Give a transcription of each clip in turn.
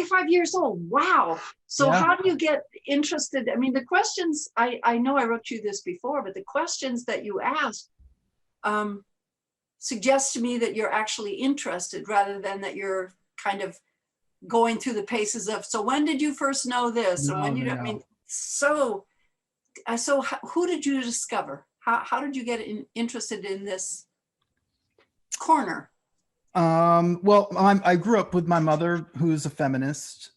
45 years old. Wow. So Yeah. how do you get interested? I mean, the questions, I know I wrote you this before, but the questions that you ask suggest to me that you're actually interested rather than that you're kind of going through the paces of, so when did you first know this? And when I mean, so who did you discover? How did you get interested in this corner? Well, I grew up with my mother, who's a feminist.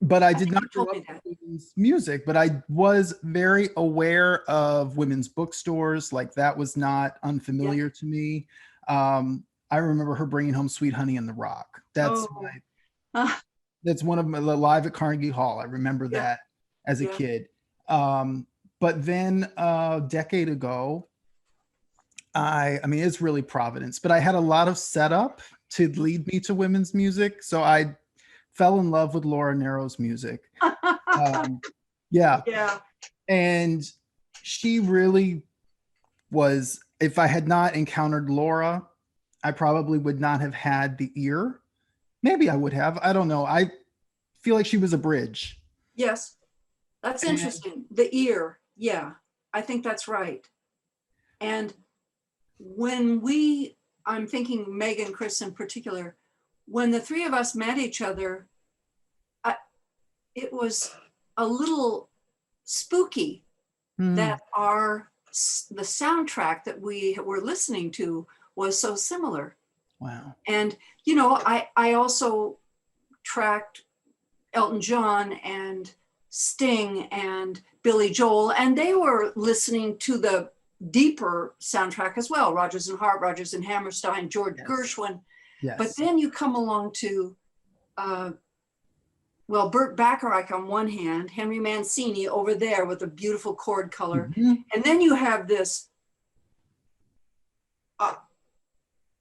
But I did not grow up with women's music, but I was very aware of women's bookstores. Like that was not unfamiliar to me. I remember her bringing home Sweet Honey in the Rock. That's that's one of my live at Carnegie Hall. I remember that as a kid. But then a decade ago, I mean, it's really Providence, but I had a lot of setup to lead me to women's music. So I fell in love with Laura Nero's music. And she really was, if I had not encountered Laura, I probably would not have had the ear. Maybe I would have, I don't know. I feel like she was a bridge. Yes, that's interesting. The ear, yeah, I think that's right. And when I'm thinking Meg and Chris in particular, when the three of us met each other, it was a little spooky that the soundtrack that we were listening to was so similar. Wow. And, you know, I also tracked Elton John and Sting and Billy Joel, and they were listening to the deeper soundtrack as well. Rodgers and Hart, Rodgers and Hammerstein, George Gershwin. Yes. But then you come along to, Burt Bacharach on one hand, Henry Mancini over there with a beautiful chord color. And then you have this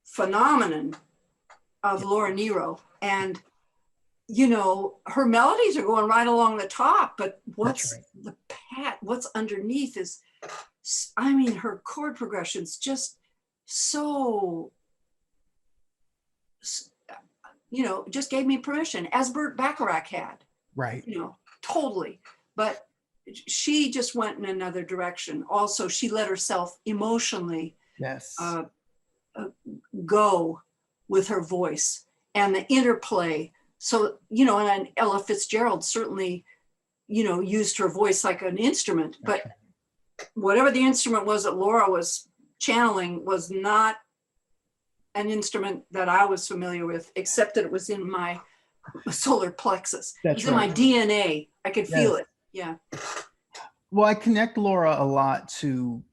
phenomenon of Laura Nero. And, you know, her melodies are going right along the top, but what's underneath is, I mean, her chord progression's just so, you know, just gave me permission, as Burt Bacharach had. Right. You know, totally. But she just went in another direction. Also, she let herself emotionally go with her voice and the interplay. So, you know, and Ella Fitzgerald certainly, you know, used her voice like an instrument, but whatever the instrument was that Laura was channeling was not an instrument that I was familiar with, except that it was in my solar plexus. It was in my DNA. I could feel it. Yeah. Well, I connect Laura a lot to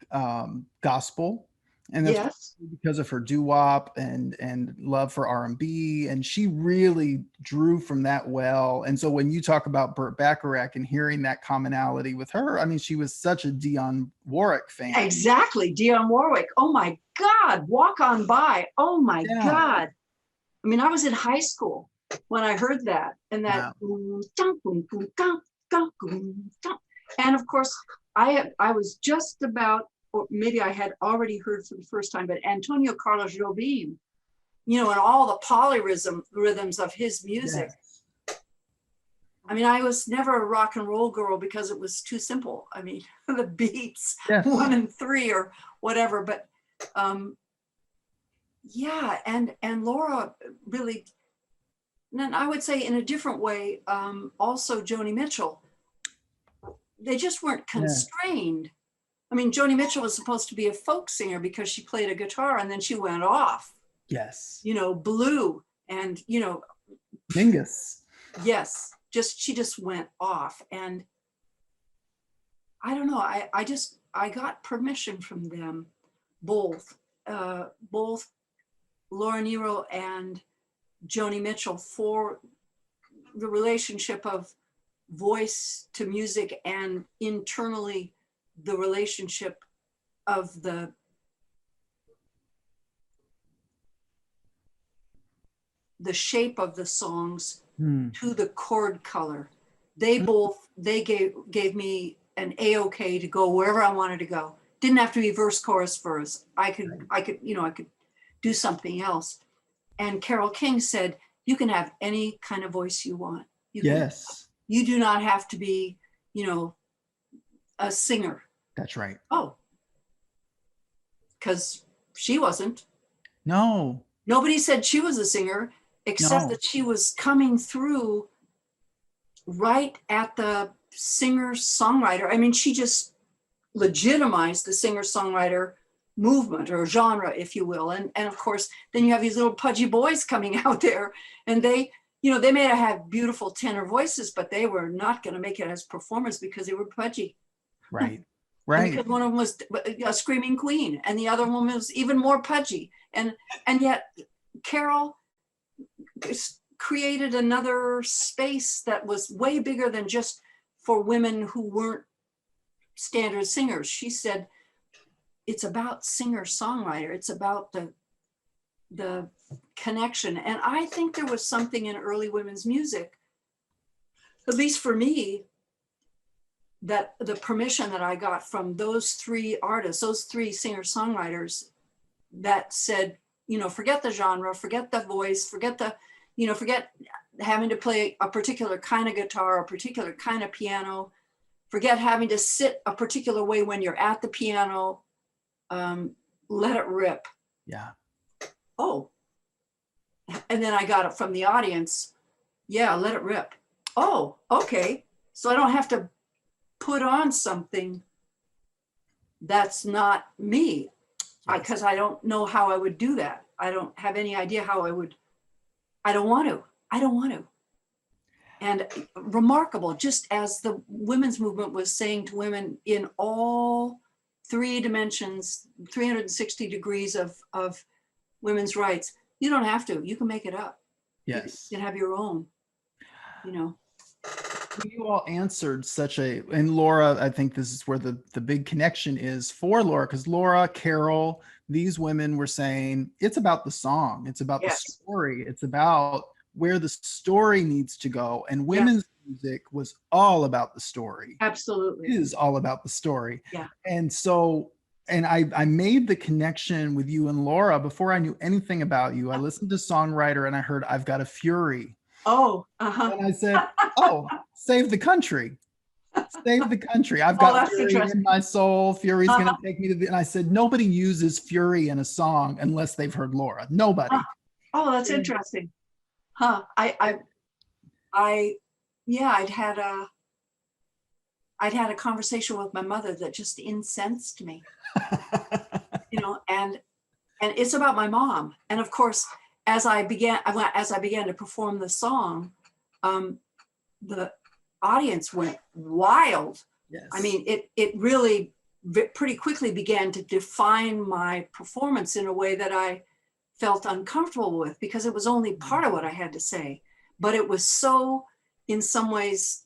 gospel, and that's because of her doo-wop and love for R&B, and she really drew from that well. And so when you talk about Burt Bacharach and hearing that commonality with her, I mean, she was such a Dionne Warwick fan. Exactly, Dionne Warwick. Oh my God, Walk On By. Oh my God. I mean, I was in high school when I heard that, and that, and of course, I was just about, or maybe I had already heard for the first time, but Antonio Carlos Jobim, you know, and all the polyrhythms of his music. I mean, I was never a rock and roll girl because it was too simple. I mean, the beats, 1 and 3 or whatever, but and Laura really, and I would say in a different way, also Joni Mitchell, they just weren't constrained. I mean, Joni Mitchell was supposed to be a folk singer because she played a guitar, and then she went off. Yes. You know, Blue, and, you know. Mingus. Yes. She just went off. And I don't know, I got permission from them, both Laura Nero and Joni Mitchell, for the relationship of voice to music, and internally the relationship of the shape of the songs to the chord color. They gave me an A-OK to go wherever I wanted to go. Didn't have to be verse, chorus, verse. I could do something else. And Carole King said, You can have any kind of voice you want. Yes. You do not have to be, you know, a singer. That's right. Oh, because she wasn't. No. Nobody said she was a singer, except that she was coming through right at the singer-songwriter. I mean, she just legitimized the singer-songwriter movement or genre, if you will. And of course, then you have these little pudgy boys coming out there, and they, you know, they may have had beautiful tenor voices, but they were not going to make it as performers because they were pudgy. Right. Right. Because one of them was a screaming queen, and the other one was even more pudgy. And yet, Carol created another space that was way bigger than just for women who weren't standard singers. She said, it's about singer-songwriter. It's about the connection. And I think there was something in early women's music, at least for me, that the permission that I got from those three artists, those three singer-songwriters, that said, you know, forget the genre, forget the voice, forget the, you know, forget having to play a particular kind of guitar, a particular kind of piano, forget having to sit a particular way when you're at the piano. Let it rip. Yeah. Oh. And then I got it from the audience. Yeah, let it rip. Oh, okay. So I don't have to put on something that's not me, because I don't know how I would do that. I don't have any idea how I would. I don't want to. And remarkable, just as the women's movement was saying to women in all three dimensions, 360 degrees of women's rights, you don't have to. You can make it up. Yes. You can have your own, you know. You all answered and Laura, I think this is where the big connection is for Laura, because Laura, Carol, these women were saying it's about the song, it's about the story, it's about where the story needs to go. And women's music was all about the story. Absolutely. It is all about the story. Yeah. And so, and I made the connection with you and Laura before I knew anything about you. I listened to Songwriter and I heard I've Got a Fury. Oh, uh-huh. And I said, oh, save the country. Save the country. I've got fury in my soul. Fury's going to take me to the, and I said, nobody uses fury in a song unless they've heard Laura. Nobody. Oh, that's interesting. Huh. I'd had a conversation with my mother that just incensed me, you know, and it's about my mom. And of course, as I began to perform the song, the audience went wild. Yes. I mean, it really pretty quickly began to define my performance in a way that I felt uncomfortable with, because it was only part of what I had to say, but it was so, in some ways,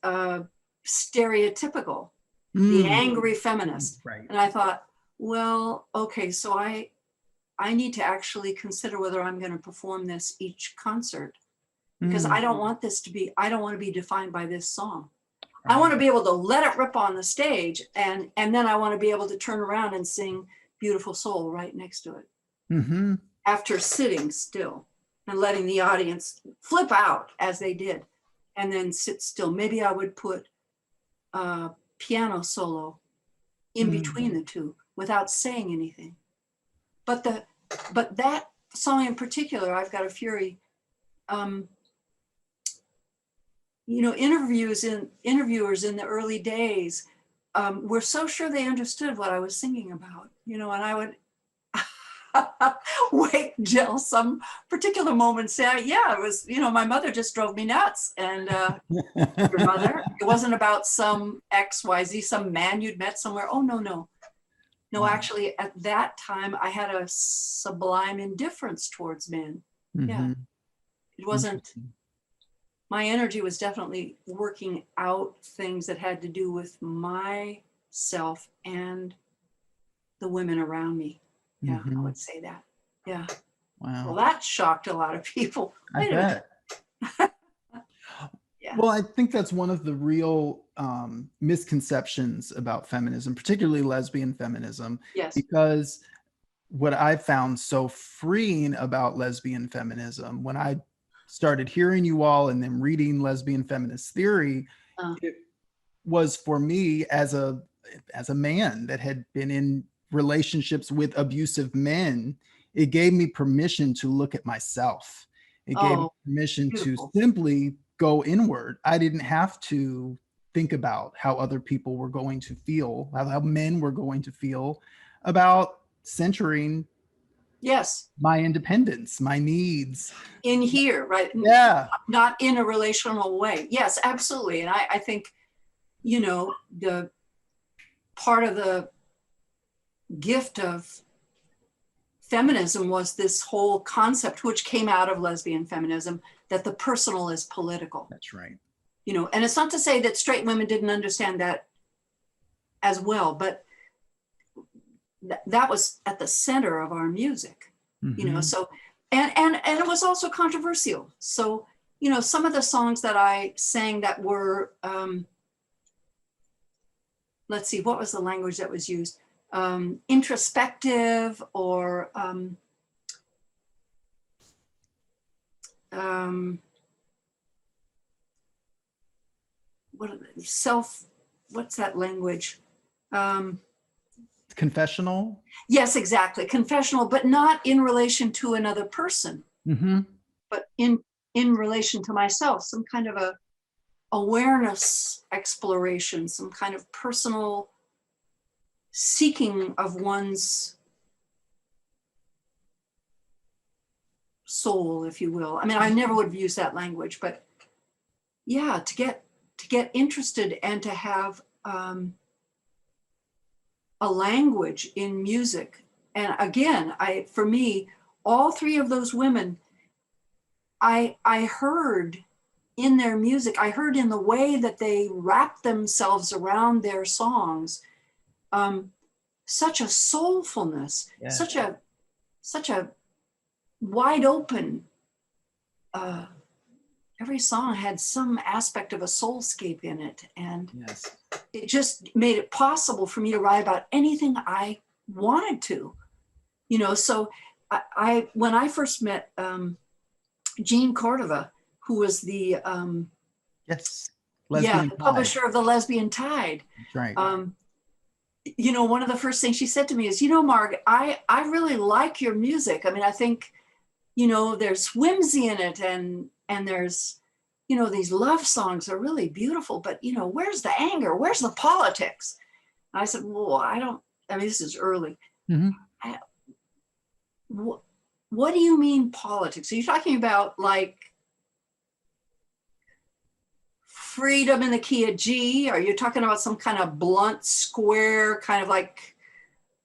stereotypical, the angry feminist. Right. And I thought, well, okay, so I need to actually consider whether I'm going to perform this each concert, because I don't want to be defined by this song. Right. I want to be able to let it rip on the stage, and then I want to be able to turn around and sing Beautiful Soul right next to it. Mm-hmm. After sitting still and letting the audience flip out as they did, and then sit still. Maybe I would put a piano solo in between the two without saying anything. But that song in particular, I've Got a Fury, you know, interviewers in the early days were so sure they understood what I was singing about, you know, and I would wait till some particular moment, say, yeah, it was, you know, my mother just drove me nuts. And your mother, it wasn't about some XYZ, some man you'd met somewhere. Oh, no, actually at that time I had a sublime indifference towards men. Yeah, it wasn't, my energy was definitely working out things that had to do with myself and the women around me. Yeah, I would say that. Yeah. Wow. Well, that shocked a lot of people. I bet. Yeah. Well, I think that's one of the real misconceptions about feminism, particularly lesbian feminism. Yes. Because what I found so freeing about lesbian feminism, when I started hearing you all and then reading Lesbian Feminist Theory, it was for me as a man that had been in relationships with abusive men, it gave me permission to look at myself. It gave me permission beautiful. to simply go inward. I didn't have to think about how other people were going to feel, how men were going to feel about centering my independence, my needs. In here, right? Yeah. Not in a relational way. Yes, absolutely. And I think, you know, the part of the gift of feminism was this whole concept, which came out of lesbian feminism, that the personal is political. That's right. You know, and it's not to say that straight women didn't understand that as well, but that was at the center of our music, you know, so, and it was also controversial. So, you know, some of the songs that I sang that were, let's see, what was the language that was used? Introspective or what's that language? Confessional? Yes, exactly. Confessional, but not in relation to another person, but in relation to myself, some kind of a awareness exploration, some kind of personal seeking of one's soul, if you will. I mean, I never would have used that language, but yeah, to get interested and to have a language in music. And again, for me, all three of those women, I heard in their music, I heard in the way that they wrapped themselves around their songs, such a soulfulness, such a wide open, every song had some aspect of a soulscape in it. And it just made it possible for me to write about anything I wanted to, you know. So when I first met Jean Cordova, who was the the publisher of the Lesbian Tide. That's right. You know, one of the first things she said to me is, you know, Marg, I really like your music. I mean, I think, you know, there's whimsy in it, and there's, you know, these love songs are really beautiful, but, you know, where's the anger? Where's the politics? And I said, well, I mean, this is early. What do you mean politics? Are you talking about like freedom in the key of G? Are you talking about some kind of blunt, square, kind of like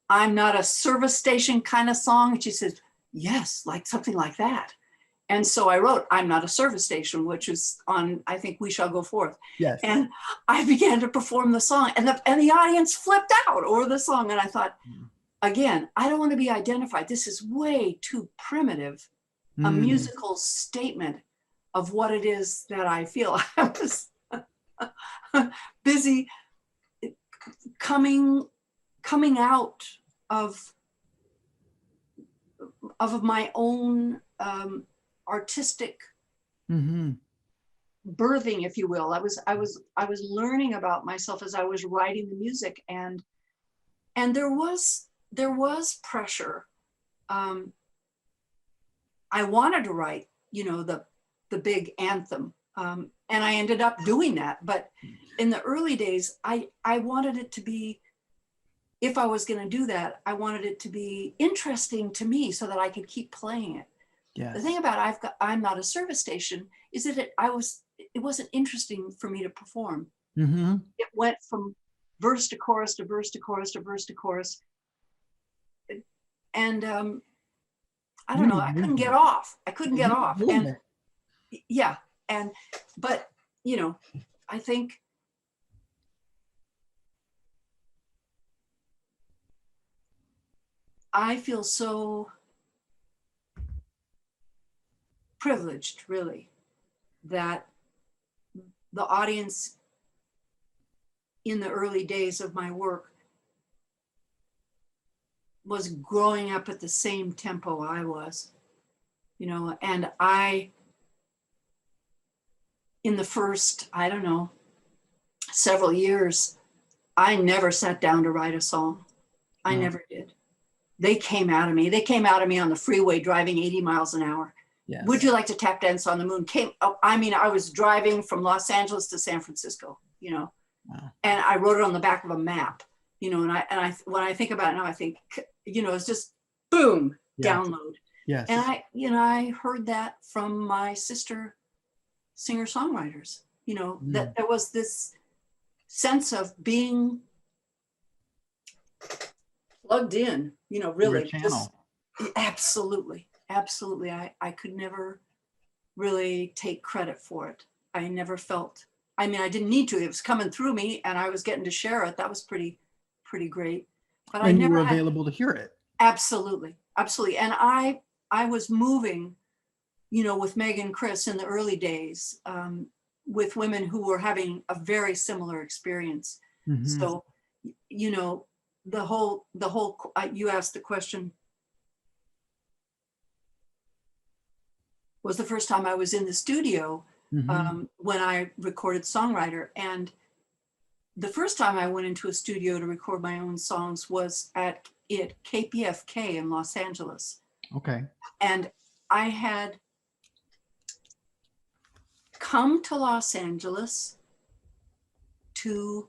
I'm not a service station kind of song? And she says, yes, like something like that. And so I wrote, I'm not a service station, which is on, I think, We Shall Go Forth. Yes. And I began to perform the song, and the audience flipped out over the song. And I thought, again, I don't want to be identified. This is way too primitive, a musical statement of what it is that I feel. I was busy coming out of my own artistic birthing, if you will. I was learning about myself as I was writing the music, and there was pressure. I wanted to write, you know, the big anthem, and I ended up doing that. But in the early days, I wanted it to be, if I was going to do that, I wanted it to be interesting to me so that I could keep playing it. Yes. The thing about I'm not a service station is that it wasn't interesting for me to perform. It went from verse to chorus to verse to chorus to verse to chorus. And I don't know, I couldn't get off. And yeah. But, you know, I think I feel so privileged, really, that the audience in the early days of my work was growing up at the same tempo I was, you know, and I in the first, I don't know, several years, I never sat down to write a song. I never did. They came out of me. They came out of me on the freeway driving 80 miles an hour. Yes. Would you like to tap dance on the moon? I mean, I was driving from Los Angeles to San Francisco, you know, Wow. and I wrote it on the back of a map, you know, and I when I think about it now, I think, you know, it's just boom, download. Yes. And I heard that from my sister singer-songwriters, you know, that there was this sense of being plugged in, you know, really. Channel. Absolutely. Absolutely. I could never really take credit for it. I never felt, I mean, I didn't need to. It was coming through me and I was getting to share it. That was pretty great. But I never you were available to hear it. Absolutely. Absolutely. And I was moving, you know, with Meg and Chris in the early days, with women who were having a very similar experience. So, you know, the whole, you asked the question, was the first time I was in the studio when I recorded Songwriter. And the first time I went into a studio to record my own songs was at KPFK in Los Angeles. Okay. And I had come to Los Angeles to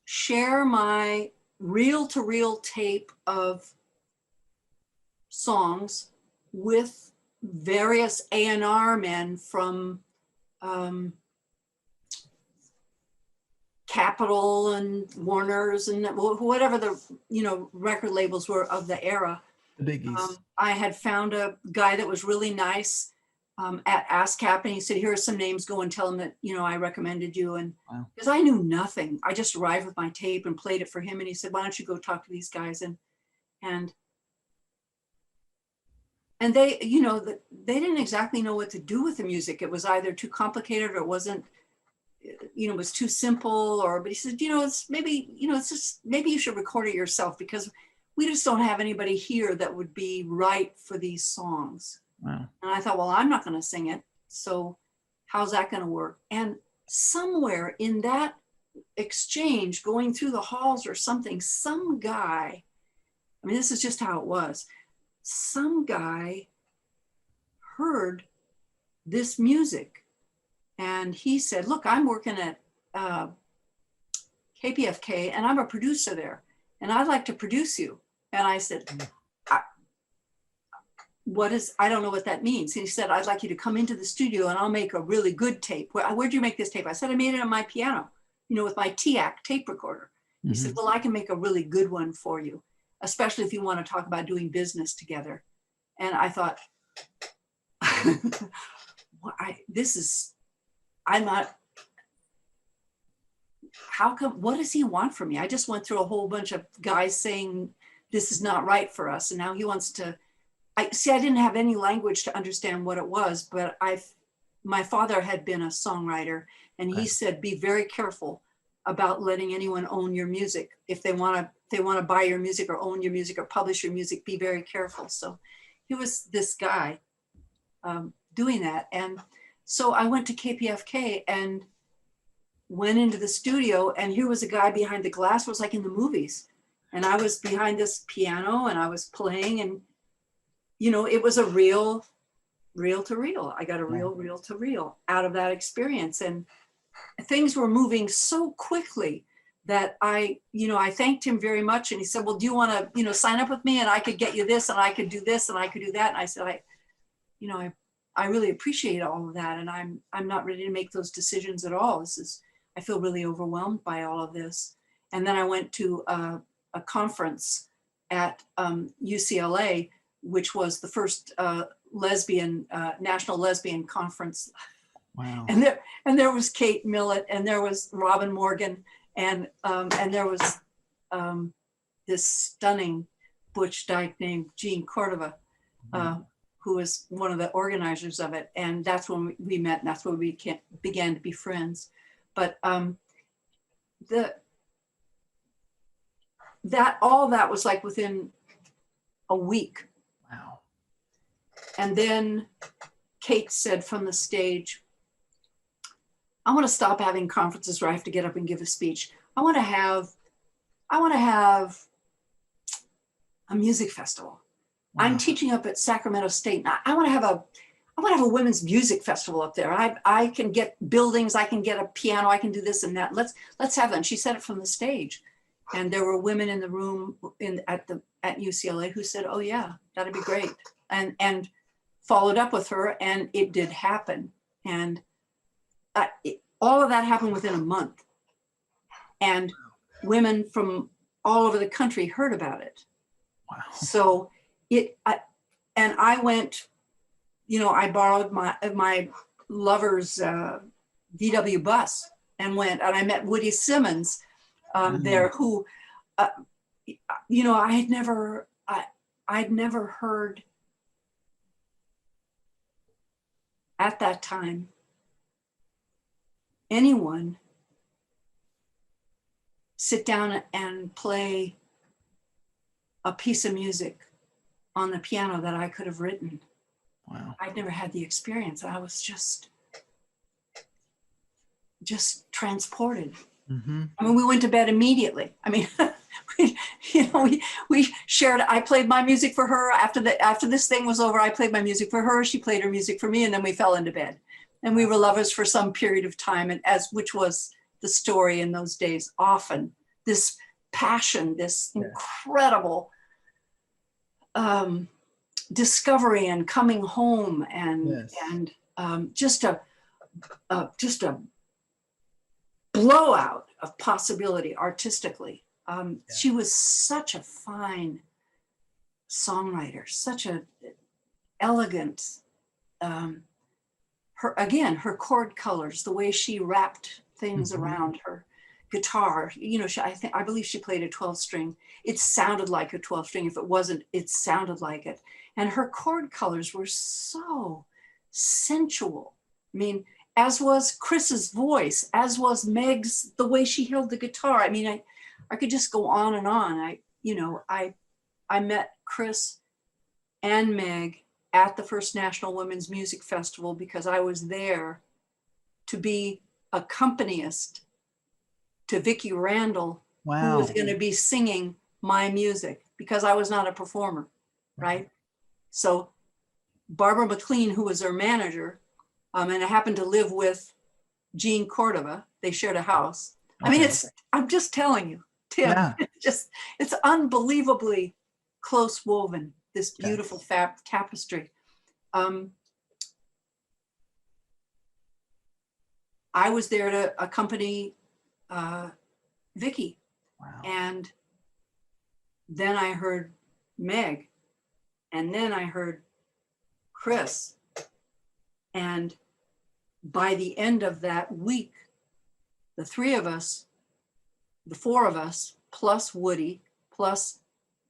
share my reel-to-reel tape of songs with various A&R men from Capitol and Warner's and whatever the, you know, record labels were of the era. The biggies. I had found a guy that was really nice at ASCAP, and he said, here are some names, go and tell him that, you know, I recommended you. And because I knew nothing, I just arrived with my tape and played it for him. And he said, why don't you go talk to these guys? And they, you know, they didn't exactly know what to do with the music. It was either too complicated or it wasn't, you know, it was too simple, but he said, you know, it's maybe, you know, it's just, maybe you should record it yourself because we just don't have anybody here that would be right for these songs. Wow. And I thought, well, I'm not going to sing it. So how's that going to work? And somewhere in that exchange, going through the halls or something, some guy, I mean, this is just how it was. Some guy heard this music and he said, look, I'm working at KPFK and I'm a producer there and I'd like to produce you. And I said, I don't know what that means. And he said, I'd like you to come into the studio and I'll make a really good tape. Where'd you make this tape? I said, I made it on my piano, you know, with my TAC tape recorder. He said, well, I can make a really good one for you, especially if you want to talk about doing business together. And I thought, how come, what does he want from me? I just went through a whole bunch of guys saying, this is not right for us. And now he wants to, I didn't have any language to understand what it was, but my father had been a songwriter and he said, be very careful about letting anyone own your music. If they want to buy your music or own your music or publish your music, be very careful. So he was this guy doing that. And so I went to KPFK and went into the studio and here was a guy behind the glass. It was like in the movies. And I was behind this piano and I was playing and, you know, it was a reel to reel. I got a reel to reel out of that experience. And things were moving so quickly that I thanked him very much. And he said, well, do you want to, you know, sign up with me and I could get you this and I could do this and I could do that. And I said, I really appreciate all of that. And I'm not ready to make those decisions at all. I feel really overwhelmed by all of this. And then I went to a conference at UCLA, which was the first national lesbian conference. Wow. And there was Kate Millett and there was Robin Morgan and there was this stunning butch dyke named Jean Cordova, who was one of the organizers of it. And that's when we met and that's when we began to be friends. But all that was like within a week. Wow. And then Kate said from the stage, I want to stop having conferences where I have to get up and give a speech. I want to have a music festival. Wow. I'm teaching up at Sacramento State. I want to have a women's music festival up there. I can get buildings, I can get a piano, I can do this and that. Let's have that. And she said it from the stage. And there were women in the room at UCLA who said, oh yeah, that'd be great. And followed up with her, and it did happen. And all of that happened within a month. And women from all over the country heard about it. Wow. So I went, I borrowed my lover's VW bus and went, and I met Woody Simmons there, who, I'd never heard at that time anyone sit down and play a piece of music on the piano that I could have written. Wow. I'd never had the experience. I was just transported. Mm-hmm. I mean, we went to bed immediately. I mean, we shared, I played my music for her. After this thing was over, I played my music for her. She played her music for me, and then we fell into bed. And we were lovers for some period of time, and which was the story in those days. Often this passion, this incredible discovery and coming home, and just a blowout of possibility artistically. She was such a fine songwriter, such a elegant. Her chord colors, the way she wrapped things around her guitar. I believe she played a 12-string. It sounded like a 12-string. If it wasn't, it sounded like it. And her chord colors were so sensual. I mean, as was Chris's voice, as was Meg's, the way she held the guitar. I mean, I could just go on and on. I met Chris and Meg at the first National Women's Music Festival because I was there to be accompanist to Vicki Randall, who was going to be singing my music because I was not a performer, right? So Barbara McLean, who was her manager, and I happened to live with Jean Cordova. They shared a house. Okay. I mean, I'm just telling you, Tim, it's unbelievably close woven, this beautiful tapestry. I was there to accompany Vicki. Wow. And then I heard Meg, and then I heard Chris. And by the end of that week, the three of us, the four of us, plus Woody, plus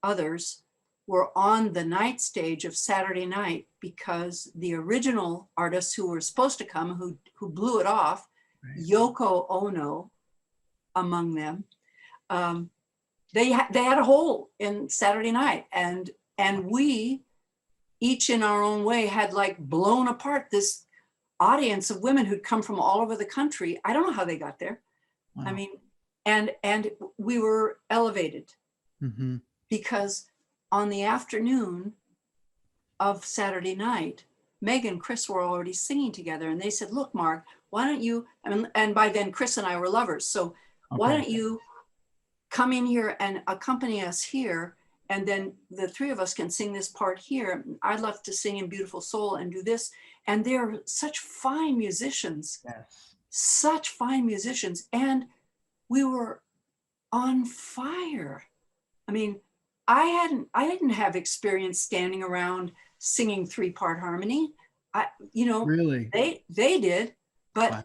others, were on the night stage of Saturday night because the original artists who were supposed to come, who blew it off, Yoko Ono among them, they had a hole in Saturday night, and we each in our own way had like blown apart this audience of women who'd come from all over the country. I don't know how they got there. Wow. I mean, and we were elevated because on the afternoon of Saturday night, Meg and Chris were already singing together, and they said, look, Mark, why don't you, and by then Chris and I were lovers, so why don't you come in here and accompany us here, and then the three of us can sing this part here. I'd love to sing in Beautiful Soul and do this. And they're such fine musicians, such fine musicians. And we were on fire. I mean, I didn't have experience standing around singing 3-part harmony. Really? They did, but wow.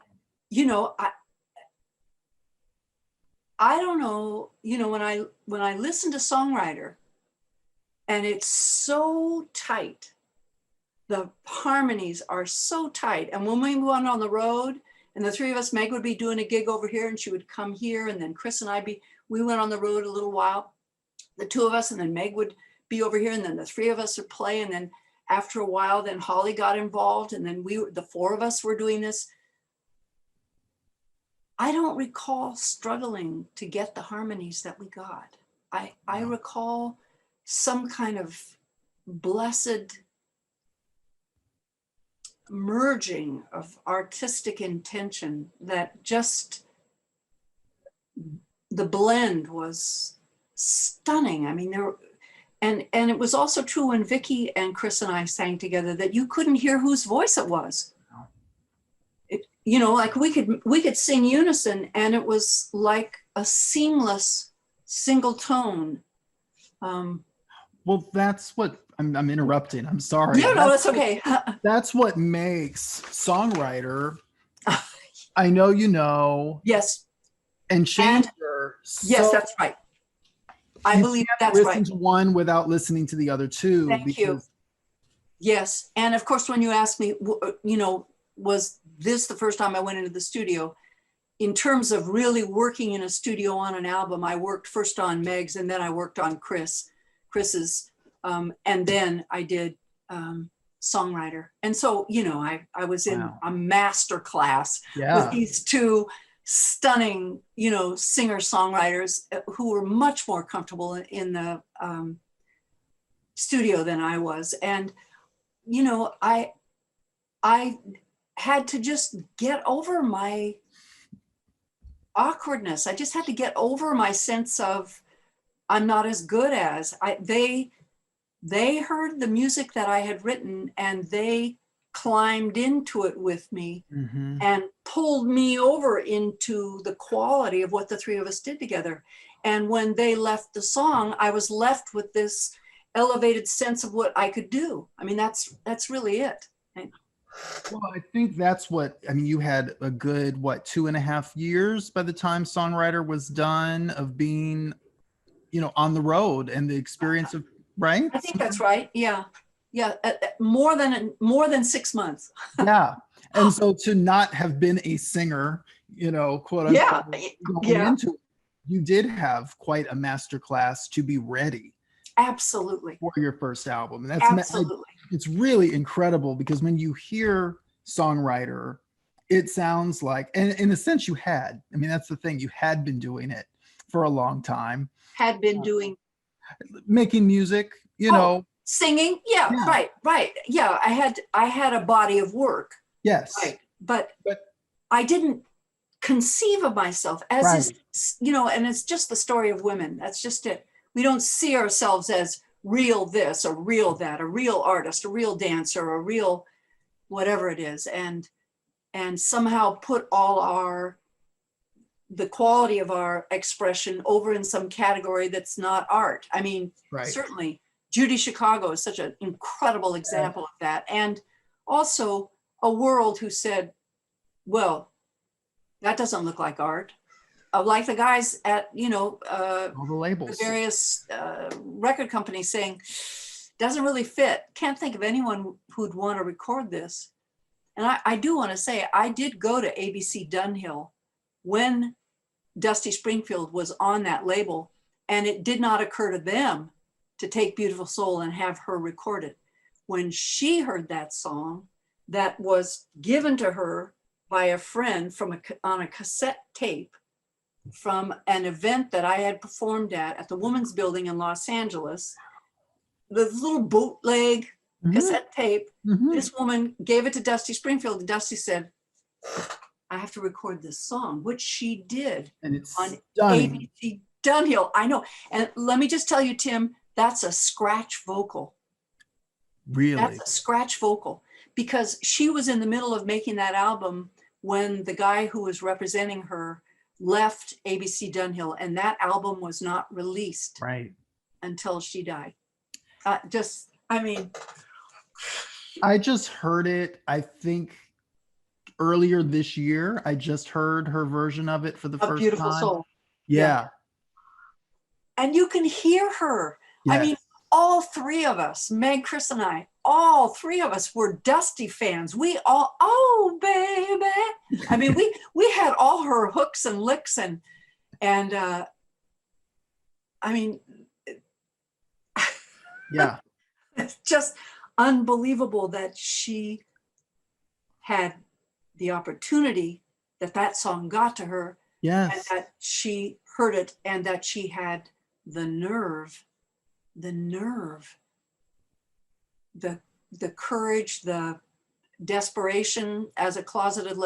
I don't know, when I listen to Songwriter, and it's so tight, the harmonies are so tight. And when we went on the road, and the three of us, Meg would be doing a gig over here, and she would come here, and then Chris and we went on the road a little while, the two of us, and then Meg would be over here, and then the three of us would play, and then after a while, then Holly got involved, and then the four of us were doing this. I don't recall struggling to get the harmonies that we got. I recall some kind of blessed merging of artistic intention that just, the blend was stunning. I mean, and it was also true when Vicki and Chris and I sang together that you couldn't hear whose voice it was. You know, like we could sing unison, and it was like a seamless single tone. Well, that's what I'm interrupting. I'm sorry. Yeah, no, that's okay. That's what makes Songwriter. I know you know. Yes. And Changer. Yes, that's right. I believe that's right. Listen to one without listening to the other two. Thank you. Yes, and of course, when you asked me, you know, was this the first time I went into the studio? In terms of really working in a studio on an album, I worked first on Meg's, and then I worked on Chris's, and then I did Songwriter. And so, you know, I was in a master class with these two stunning, you know, singer-songwriters who were much more comfortable in the studio than I was. And, you know, I had to just get over my awkwardness. I just had to get over my sense of I'm not as good as they heard the music that I had written, and they climbed into it with me and pulled me over into the quality of what the three of us did together. And when they left the song, I was left with this elevated sense of what I could do. I mean, that's really it. Well, I think that's what, I mean, you had a good, 2.5 years by the time Songwriter was done of being, you know, on the road and the experience of, right? I think that's right. Yeah. Yeah. More than 6 months. Yeah. And so to not have been a singer, you know, quote unquote, going into it, you did have quite a masterclass to be ready. Absolutely. For your first album. And that's absolutely. It's really incredible because when you hear Songwriter, it sounds like, and in a sense you had, I mean, that's the thing, you had been doing it for a long time. Had been doing. Making music, you know. Singing. Yeah, right. Yeah, I had a body of work. Yes. Right. But I didn't conceive of myself as, you know, and it's just the story of women. That's just it. We don't see ourselves as real this or real that, a real artist, a real dancer, a real whatever it is, and somehow put all the quality of our expression over in some category that's not art. I mean, certainly Judy Chicago is such an incredible example of that. And also a world who said, well, that doesn't look like art. Like the guys at, you know, all the labels, the various record companies saying, doesn't really fit. Can't think of anyone who'd want to record this. And I do want to say, I did go to ABC Dunhill when Dusty Springfield was on that label, and it did not occur to them to take Beautiful Soul and have her record it. When she heard that song that was given to her by a friend on a cassette tape from an event that I had performed at the Women's Building in Los Angeles, the little bootleg cassette tape, this woman gave it to Dusty Springfield, and Dusty said, I have to record this song, which she did. And it's on stunning. ABC Dunhill. I know. And let me just tell you, Tim, that's a scratch vocal. Really? That's a scratch vocal, because she was in the middle of making that album when the guy who was representing her left ABC Dunhill, and that album was not released until she died. I just heard it, I think earlier this year. I just heard her version of it for the first Beautiful time. Soul. Yeah. And you can hear her. Yes. I mean, all three of us, Meg, Chris, and I, all three of us were Dusty fans. We all, oh baby. I mean, we had all her hooks and licks and I mean, yeah, it's just unbelievable that she had the opportunity that song got to her, and Yes. that she heard it, and that she had the nerve, the courage, the desperation as a closeted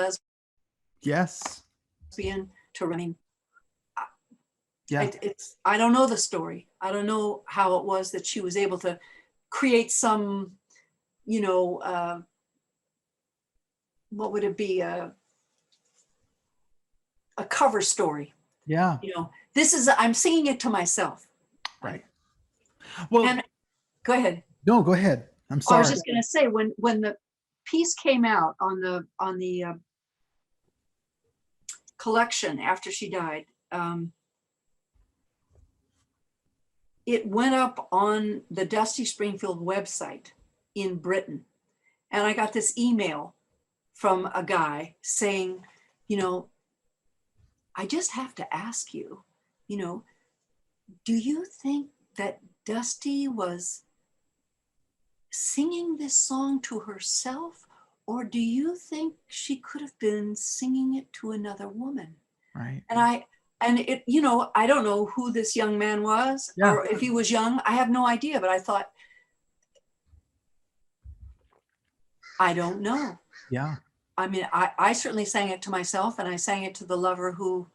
Yes. lesbian to remain. Yeah. I don't know the story. I don't know how it was that she was able to create some, what would it be? A cover story. Yeah. I'm singing it to myself. Right. Well, And go ahead. no, go ahead. I'm I was sorry. just going to say, when the piece came out on the collection after she died, it went up on the Dusty Springfield website in Britain. And I got this email from a guy saying, I just have to ask you, do you think that Dusty was singing this song to herself, or do you think she could have been singing it to another woman? Right. And I don't know who this young man was, Yeah. or if he was young, I have no idea, but I thought, I don't know. Yeah. I mean, I certainly sang it to myself, and I sang it to the lover who,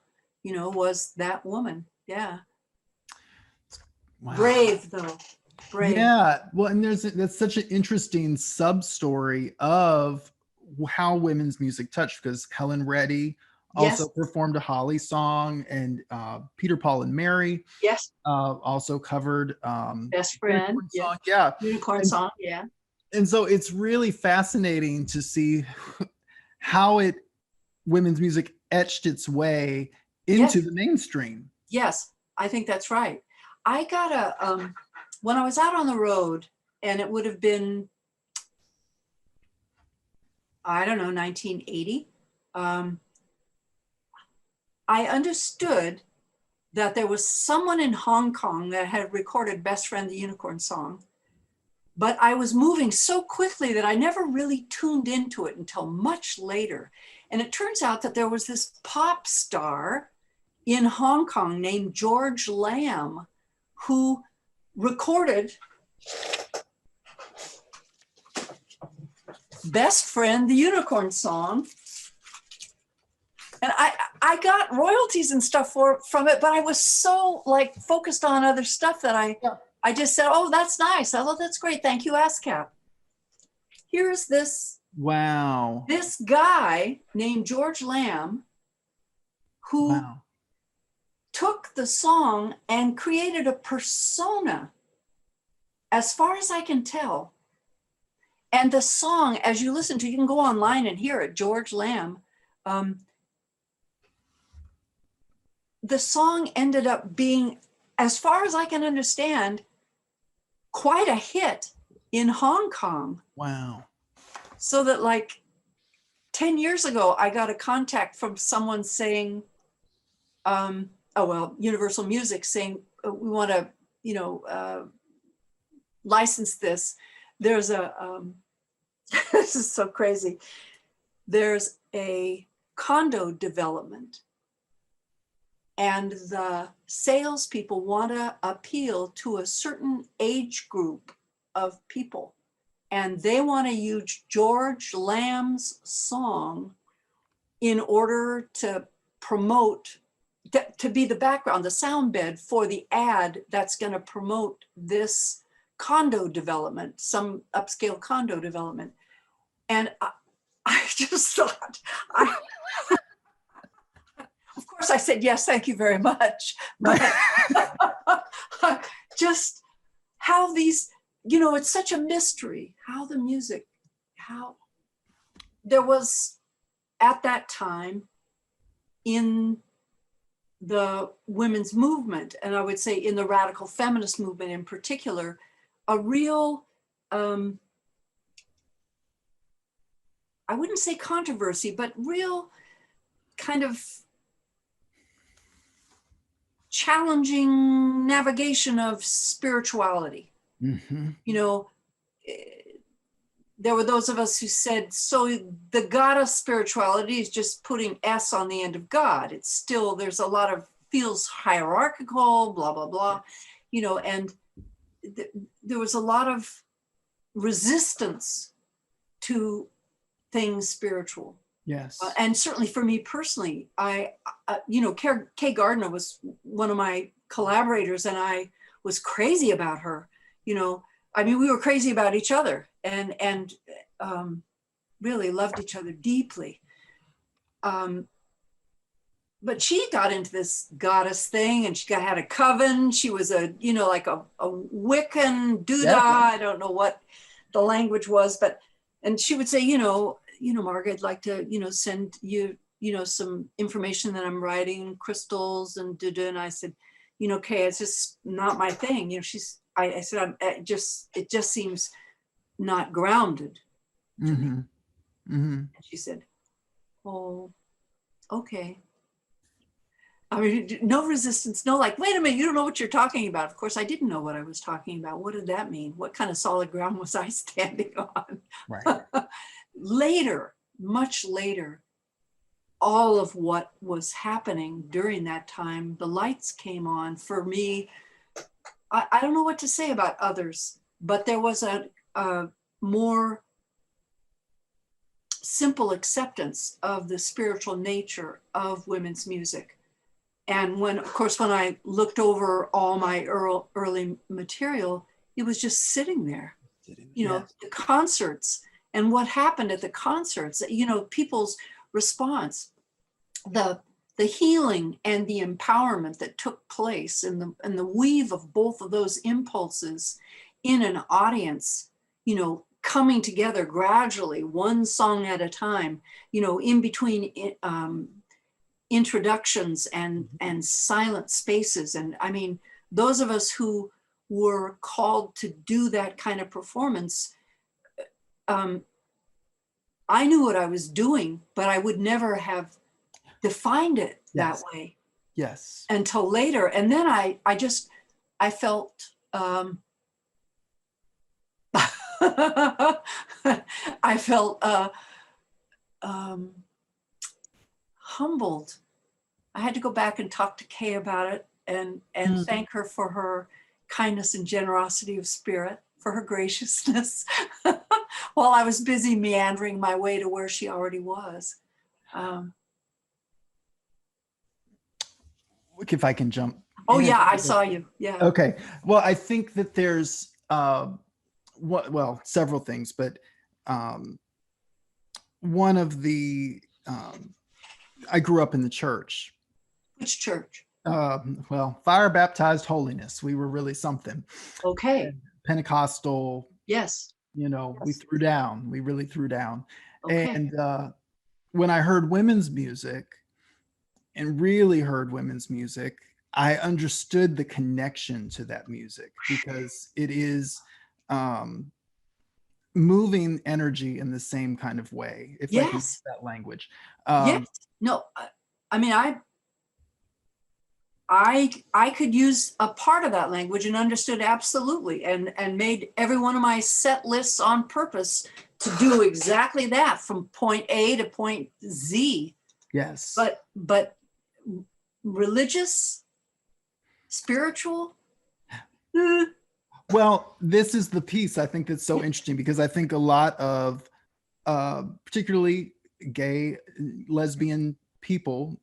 was that woman. Yeah. Wow. Brave, though. Brave. Yeah. Well, and that's such an interesting sub story of how women's music touched, because Helen Reddy also performed a Holly song, and Peter, Paul, and Mary also covered Best Friend song. Yeah. Unicorn Song. Yeah. And so it's really fascinating to see how women's music etched its way into the mainstream. Yes, I think that's right. I got when I was out on the road, and it would have been, I don't know, 1980, I understood that there was someone in Hong Kong that had recorded Best Friend, the Unicorn Song. But I was moving so quickly that I never really tuned into it until much later. And it turns out that there was this pop star in Hong Kong named George Lamb, who recorded Best Friend, the Unicorn Song. And I got royalties and stuff from it, but I was so focused on other stuff that I just said, oh, that's nice. I thought, that's great. Thank you, ASCAP. Here's this. Wow. This guy named George Lamb, who took the song and created a persona, as far as I can tell. And the song, as you listen to, you can go online and hear it, George Lamb. The song ended up being, as far as I can understand, quite a hit in Hong Kong. Wow. So that 10 years ago, I got a contact from someone saying, Universal Music saying, we want to, license this. There's this is so crazy. There's a condo development, and the salespeople want to appeal to a certain age group of people. And they want to use George Lamb's song in order to promote, to be the background, the sound bed for the ad that's going to promote this condo development, some upscale condo development. And I just thought, of course I said, yes, thank you very much. But just how these, it's such a mystery how the music, how there was at that time in the women's movement, and I would say in the radical feminist movement in particular, a real, I wouldn't say controversy, but real kind of challenging navigation of spirituality. Mm-hmm. there were those of us who said, so the goddess spirituality is just putting S on the end of God. It's still, there's a lot of, feels hierarchical, blah, blah, blah, you know, and there was a lot of resistance to things spiritual. Yes. And certainly for me personally, you know, Kay Gardner was one of my collaborators, and I was crazy about her. You know, I mean, we were crazy about each other, and really loved each other deeply. But she got into this goddess thing, and she had a coven. She was you know, like a Wiccan Doodah. Yeah. I don't know what the language was, but, and she would say, you know, Margaret, I'd like to, you know, send you, you know, some information that I'm writing, crystals and da-da. And I said, you know, Kay, it's just not my thing. You know, I said, it just seems not grounded. Mm-hmm. Mm-hmm. And she said, oh, okay. I mean, no resistance, no, like, wait a minute, you don't know what you're talking about. Of course, I didn't know what I was talking about. What did that mean? What kind of solid ground was I standing on? Right. Later, much later, all of what was happening during that time, the lights came on for me. I don't know what to say about others, but there was a more simple acceptance of the spiritual nature of women's music. And when, of course, when I looked over all my early material, it was just sitting there, you know, the concerts and what happened at the concerts, you know, people's response, the healing and the empowerment that took place in the weave of both of those impulses in an audience, you know, coming together gradually, one song at a time, you know, in between introductions and silent spaces. And I mean, those of us who were called to do that kind of performance, I knew what I was doing, but I would never have defined it that way. Yes. Until later. And then I felt, I felt humbled. I had to go back and talk to Kay about it and thank her for her kindness and generosity of spirit, for her graciousness, while I was busy meandering my way to where she already was. If I can jump. Oh yeah, I saw you. Yeah. Okay. Well, I think that there's several things, but one of the I grew up in the church. Which church? Fire Baptized Holiness. We were really something. Okay. Pentecostal. Yes. You know, we threw down. We really threw down. Okay. And when I heard women's music, and really heard women's music, I understood the connection to that music, because it is moving energy in the same kind of way, if I can use that language. Yes. No, I mean, I could use a part of that language and understood absolutely, and made every one of my set lists on purpose to do exactly that, from point A to point Z. Yes. But religious, spiritual. Well, this is the piece I think that's so interesting, because I think a lot of particularly gay, lesbian people,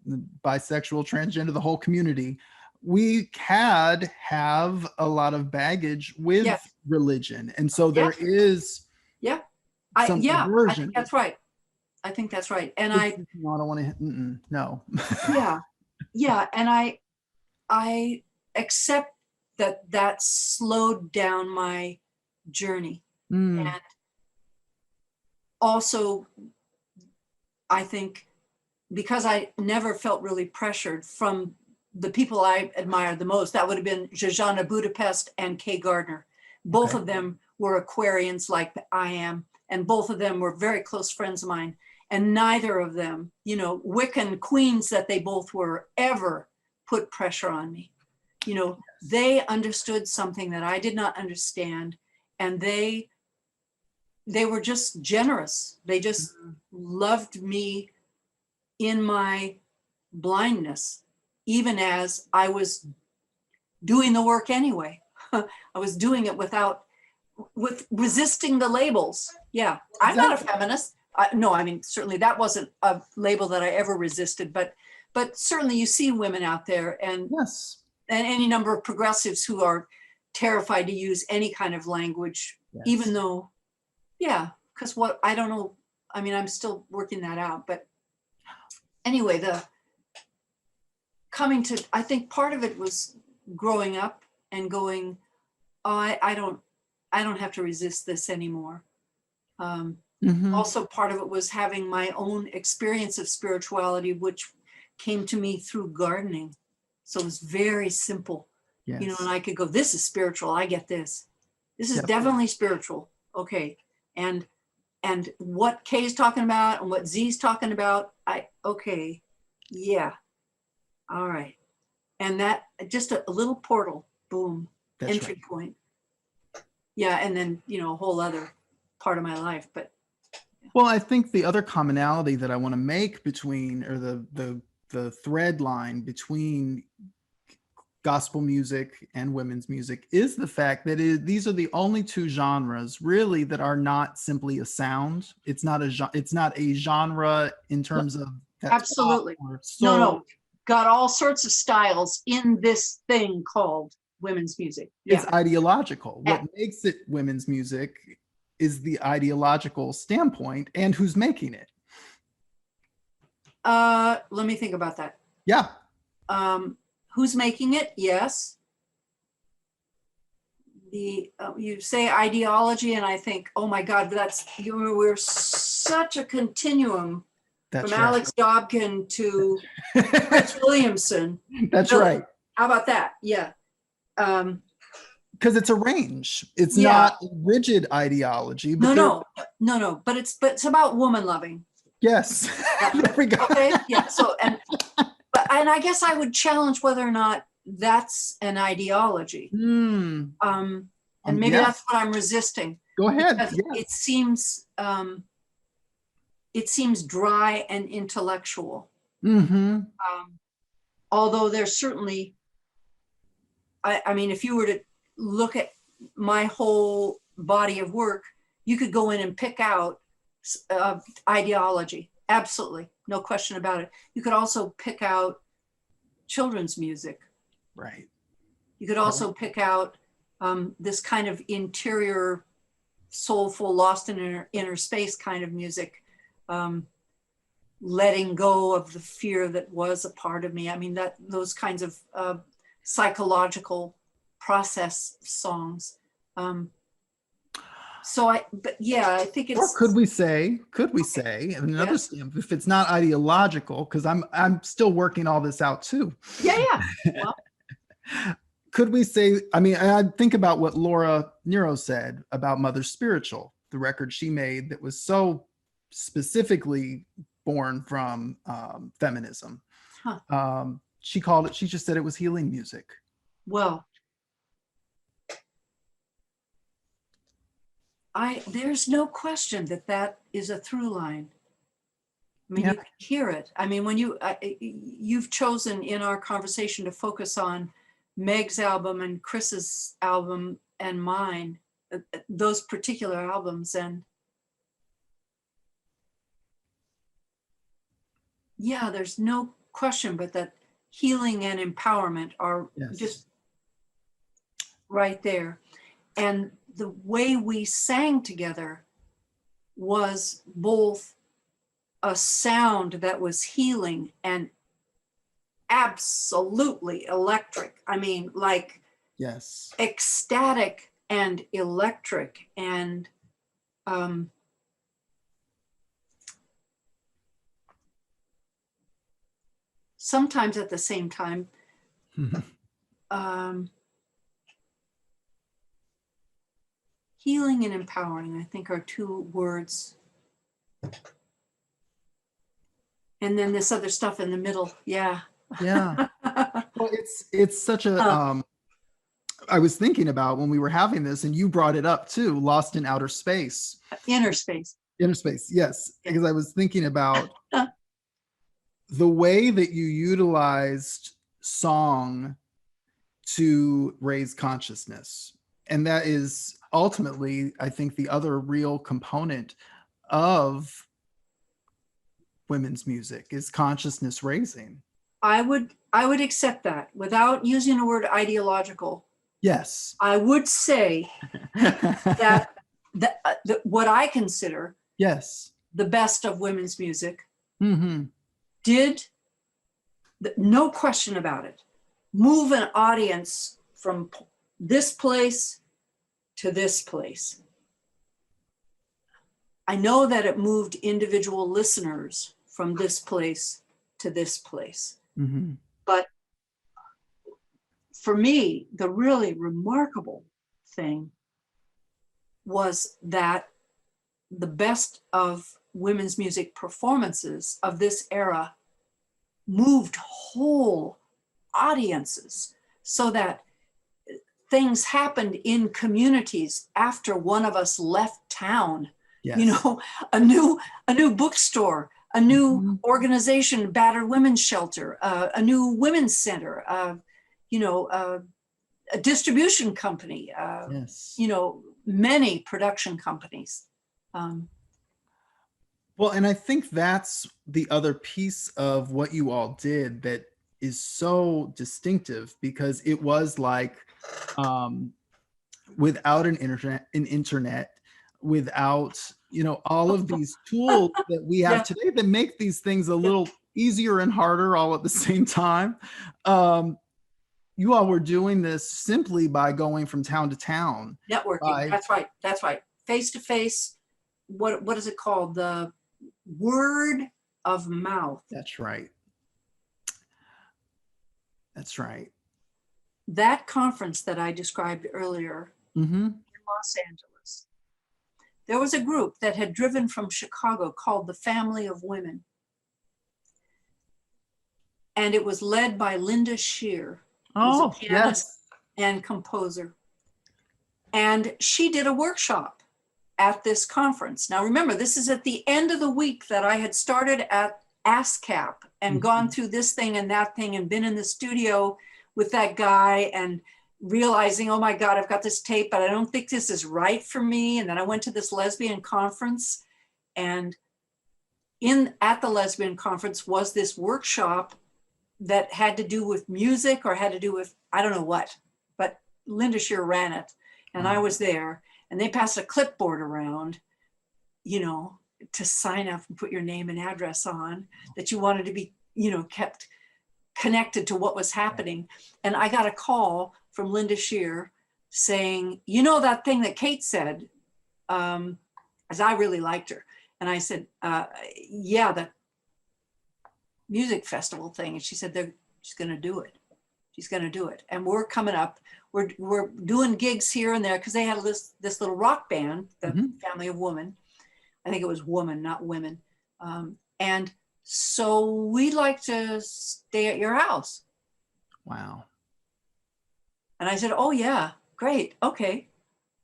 bisexual, transgender, the whole community, we have a lot of baggage with religion. And so there is some aversion. I think that's right. I think that's right. And I don't want to, no. Yeah. And I accept that slowed down my journey. And also, I think, because I never felt really pressured from the people I admired the most, that would have been Zsuzsanna Budapest and Kay Gardner. Both of them were Aquarians like I am, and both of them were very close friends of mine. And neither of them, you know, Wiccan queens that they both were, ever put pressure on me. You know, they understood something that I did not understand, and they they were just generous. They just loved me in my blindness, even as I was doing the work anyway. I was doing it with resisting the labels. Yeah, I'm not a feminist. No, I mean, certainly that wasn't a label that I ever resisted, but certainly you see women out there, and Yes. and any number of progressives who are terrified to use any kind of language, Yes. even though, yeah, because I don't know, I mean, I'm still working that out, but anyway, I think part of it was growing up and going, oh, I don't have to resist this anymore. Also, part of it was having my own experience of spirituality, which came to me through gardening. So it was very simple, Yes. and I could go, this is spiritual. I get this. This is definitely spiritual. Okay. And what Kay is talking about and what Z's talking about, okay. Yeah. All right. And that just a little portal, boom, That's entry right. point. Yeah. And then, a whole other part of my life, but. Well, I think the other commonality that I want to make between, or the thread line between gospel music and women's music, is the fact that these are the only two genres really that are not simply a sound. It's not a genre in terms of Absolutely. soul. No, got all sorts of styles in this thing called women's music. It's ideological. What makes it women's music is the ideological standpoint and who's making it. Let me think about that. Yeah. Who's making it? Yes. You say ideology, and I think, oh my God, we're such a continuum. From right. Alex Dobkin to Chris Williamson. That's right. How about that? Yeah. Because it's a range. It's not a rigid ideology. But no. But it's about woman loving. Yes. There we go. Okay. Yeah. So and I guess I would challenge whether or not that's an ideology. And maybe that's what I'm resisting. Go ahead. It seems dry and intellectual. Mm-hmm. Although there's certainly, I mean, if you were to look at my whole body of work, you could go in and pick out ideology. Absolutely. No question about it. You could also pick out children's music. Right. You could also pick out this kind of interior, soulful, lost in inner space kind of music. Letting go of the fear that was a part of me. I mean, those kinds of psychological process songs. I think it's. Or could we say another stamp, if it's not ideological, because I'm still working all this out too. Yeah. Well. Could we say? I mean, I think about what Laura Nero said about Mother Spiritual, the record she made that was so specifically born from feminism. She just said it was healing music. Well, there's no question that is a through line. I mean, you can hear it. I mean, when you've chosen in our conversation to focus on Meg's album and Chris's album and mine, those particular albums, and yeah, there's no question but that healing and empowerment are just right there. And the way we sang together was both a sound that was healing and absolutely electric. I mean, like ecstatic and electric and sometimes at the same time. Healing and empowering, I think, are two words. And then this other stuff in the middle. Yeah. Well, it's such a I was thinking about when we were having this, and you brought it up too, Lost in Outer Space. Inner space. Inner Space, yes. Yeah. Because I was thinking about the way that you utilized song to raise consciousness. And that is ultimately, I think, the other real component of women's music is consciousness raising. I would accept that without using the word ideological. Yes. I would say that what I consider yes, the best of women's music mm-hmm. did, no question about it, move an audience from this place to this place. I know that it moved individual listeners from this place to this place. Mm-hmm. But for me, the really remarkable thing was that the best of women's music performances of this era moved whole audiences, so that things happened in communities after one of us left town. Yes. You know, a new bookstore, a new mm-hmm. organization, battered women's shelter, a new women's center, a distribution company, yes. Many production companies. Well, and I think that's the other piece of what you all did that is so distinctive, because it was like, without an internet, without, all of these tools that we have today that make these things a little easier and harder all at the same time. You all were doing this simply by going from town to town. Networking. That's right. Face to face. What is it called? The word of mouth. That's right. That's right. That conference that I described earlier mm-hmm. in Los Angeles, there was a group that had driven from Chicago called the Family of Women. And it was led by Linda Shear, who's a pianist and composer. And she did a workshop at this conference. Now remember, this is at the end of the week that I had started at ASCAP and mm-hmm. gone through this thing and that thing and been in the studio with that guy and realizing, oh my God, I've got this tape, but I don't think this is right for me. And then I went to this lesbian conference, and at the lesbian conference was this workshop that had to do with music or had to do with, I don't know what, but Linda Shear ran it. And I was there, and they passed a clipboard around, to sign up and put your name and address on, that you wanted to be, kept connected to what was happening. And I got a call from Linda Shear saying, that thing that Kate said, as I really liked her. And I said, yeah, the music festival thing. And she said, she's going to do it. She's going to do it. And we're coming up. We're doing gigs here and there, because they had this little rock band, the mm-hmm. Family of Women. I think it was woman, not women. And so we'd like to stay at your house. Wow. And I said, oh yeah, great. Okay.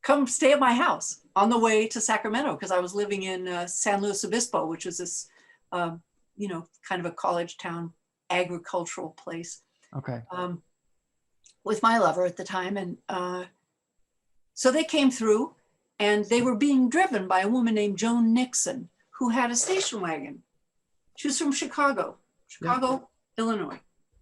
Come stay at my house on the way to Sacramento, because I was living in San Luis Obispo, which was this, kind of a college town agricultural place. Okay. With my lover at the time. And so they came through, and they were being driven by a woman named Joan Nixon, who had a station wagon. She was from Chicago, Illinois.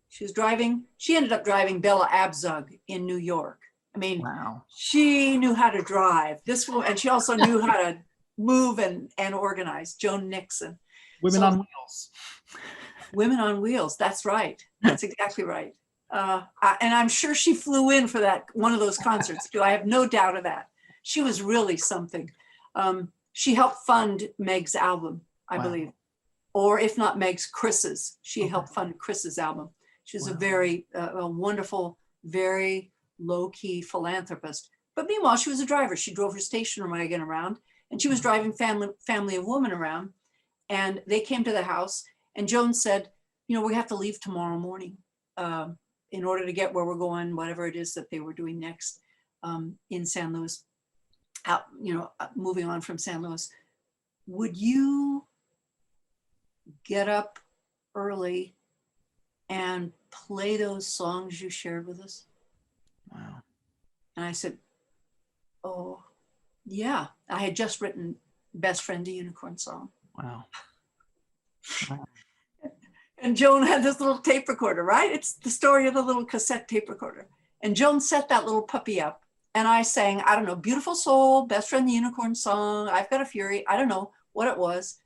She ended up driving Bella Abzug in New York. I mean, wow. She knew how to drive this woman, and she also knew how to move and organize. Joan Nixon. Women on wheels. Women on wheels, that's right. That's exactly right. And I'm sure she flew in for one of those concerts too. I have no doubt of that. She was really something. She helped fund Meg's album, I believe. Or if not Meg's, Chris's. She helped fund Chris's album. She was a very a wonderful, very low-key philanthropist. But meanwhile, she was a driver. She drove her station wagon around, and she was driving Family of Women around. And they came to the house, and Joan said, we have to leave tomorrow morning. in order to get where we're going, whatever it is that they were doing next in San Luis, out, moving on from San Luis, would you get up early and play those songs you shared with us? Wow. And I said, oh, yeah. I had just written Best Friend, a Unicorn Song. Wow. And Joan had this little tape recorder, right? It's the story of the little cassette tape recorder. And Joan set that little puppy up. And I sang, I don't know, Beautiful Soul, Best Friend, the Unicorn Song, I've Got a Fury. I don't know what it was.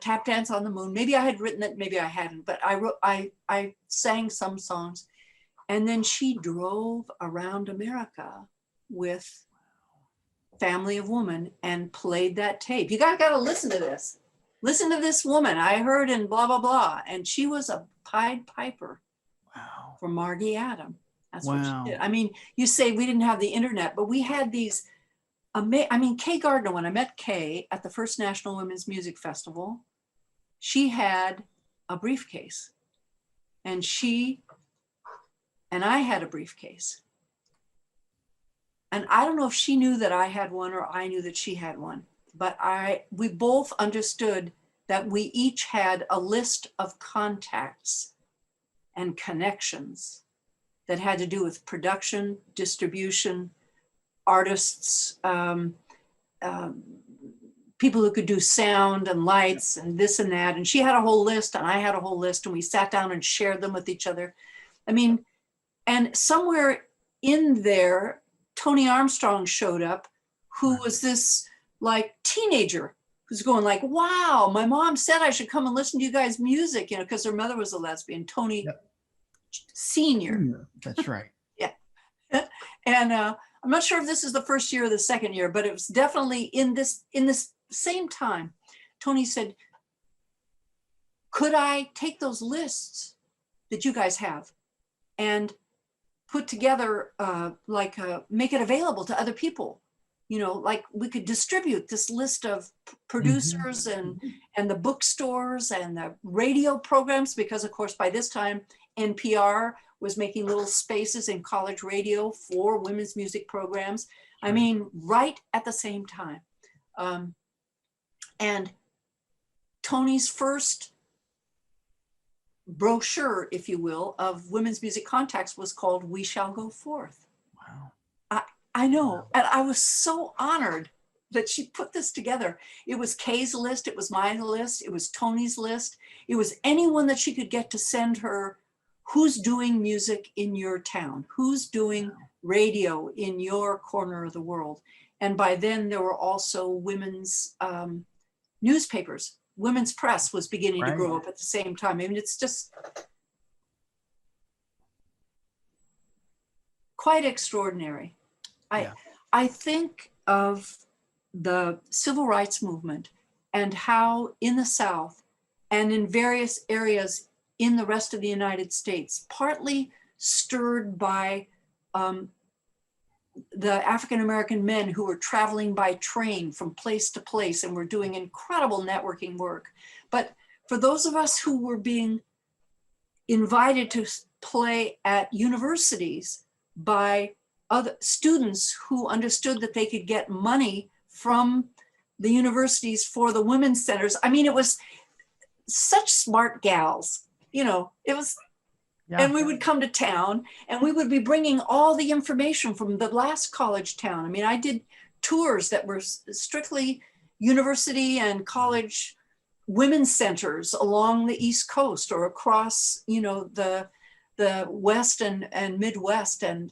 Tap Dance on the Moon. Maybe I had written it, maybe I hadn't, but I sang some songs. And then she drove around America with Family of Woman and played that tape. You guys got to listen to this. Listen to this woman I heard in blah, blah, blah. And she was a Pied Piper for Margie Adam. That's what she did. I mean, you say we didn't have the internet, but we had these, Kay Gardner, when I met Kay at the first National Women's Music Festival, she had a briefcase and I had a briefcase. And I don't know if she knew that I had one or I knew that she had one, but we both understood that we each had a list of contacts and connections that had to do with production, distribution, artists, people who could do sound and lights and this and that. And she had a whole list and I had a whole list and we sat down and shared them with each other. I mean, and somewhere in there, Tony Armstrong showed up, who was this like teenager who's going like, wow, my mom said I should come and listen to you guys' music, because her mother was a lesbian, Tony Senior. That's right. Yeah. And I'm not sure if this is the first year or the second year, but it was definitely in this same time. Tony said, could I take those lists that you guys have and put together, make it available to other people? Like we could distribute this list of producers and the bookstores and the radio programs, because of course, by this time, NPR was making little spaces in college radio for women's music programs. I mean, right at the same time. And Tony's first brochure, if you will, of women's music contacts was called We Shall Go Forth. Wow. I know. And I was so honored that she put this together. It was Kay's list. It was my list. It was Tony's list. It was anyone that she could get to send her who's doing music in your town, who's doing radio in your corner of the world. And by then there were also women's newspapers. Women's press was beginning to grow up at the same time. I mean, it's just quite extraordinary. I think of the civil rights movement and how in the South and in various areas in the rest of the United States, partly stirred by the African-American men who were traveling by train from place to place and were doing incredible networking work. But for those of us who were being invited to play at universities by other students who understood that they could get money from the universities for the women's centers. I mean, it was such smart gals, it was, and we would come to town and we would be bringing all the information from the last college town. I mean, I did tours that were strictly university and college women's centers along the East Coast or across, the West and Midwest. And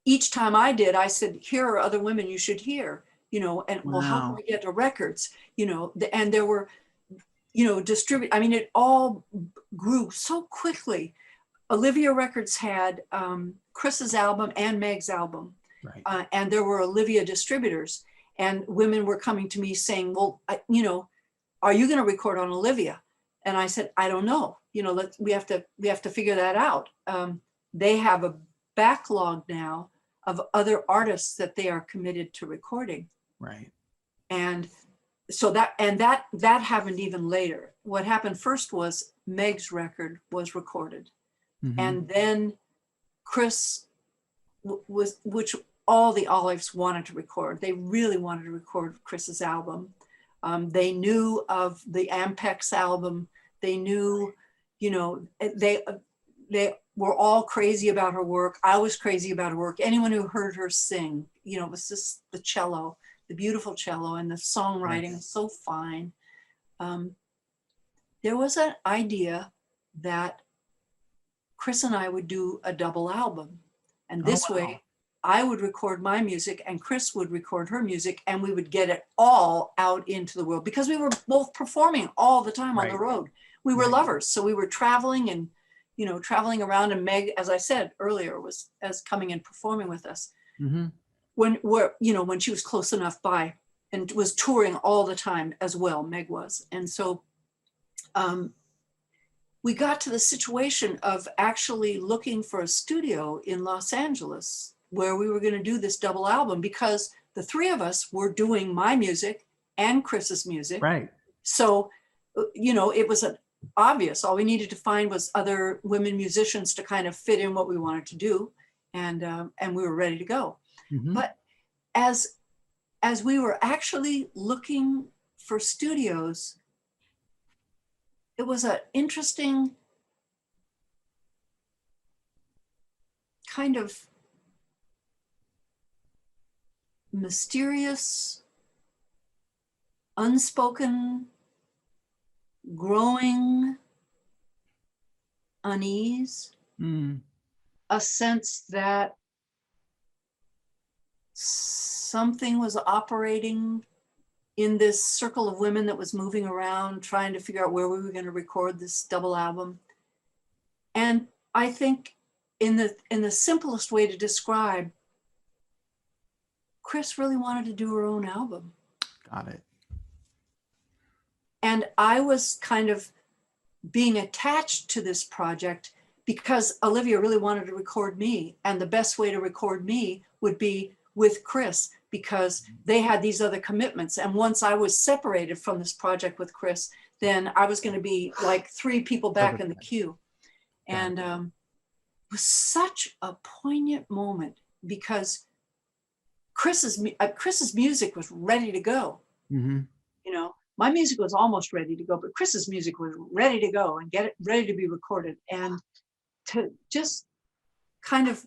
each time I did, I said, here are other women you should hear, and well, how can we get to records, and there were, I mean, it all grew so quickly. Olivia Records had Chris's album and Meg's album, and there were Olivia distributors, and women were coming to me saying, well, are you going to record on Olivia? And I said, I don't know. We have to figure that out. They have a backlog now of other artists that they are committed to recording. Right. And so that happened even later. What happened first was Meg's record was recorded. And then Chris which all the Olives wanted to record. They really wanted to record Chris's album. They knew of the Ampex album. They knew, you know, they were all crazy about her work. I was crazy about her work. Anyone who heard her sing, you know, it was just the cello, the beautiful cello, and the songwriting is so fine. There was an idea that Chris and I would do a double album. And this way, I would record my music and Chris would record her music, and we would get it all out into the world, because we were both performing all the time on the road. We were lovers. So we were traveling and, you know, traveling around, and Meg, as I said earlier, was coming and performing with us when she was close enough by, and was touring all the time as well, Meg was. And so we got to the situation of actually looking for a studio in Los Angeles where we were going to do this double album, because the three of us were doing my music and Chris's music. Right. So, you know, it was obvious. All we needed to find was other women musicians to kind of fit in what we wanted to do. And we were ready to go. But as we were actually looking for studios, it was an interesting kind of mysterious, unspoken, growing unease, a sense that something was operating in this circle of women that was moving around, trying to figure out where we were going to record this double album. And I think in the simplest way to describe, Chris really wanted to do her own album. Got it. And I was kind of being attached to this project because Olivia really wanted to record me. And the best way to record me would be with Chris, because they had these other commitments. And once I was separated from this project with Chris, then I was going to be like 3 people back in the queue. And it was such a poignant moment, because Chris's music was ready to go. You know, my music was almost ready to go, but Chris's music was ready to go and get it ready to be recorded. And to just kind of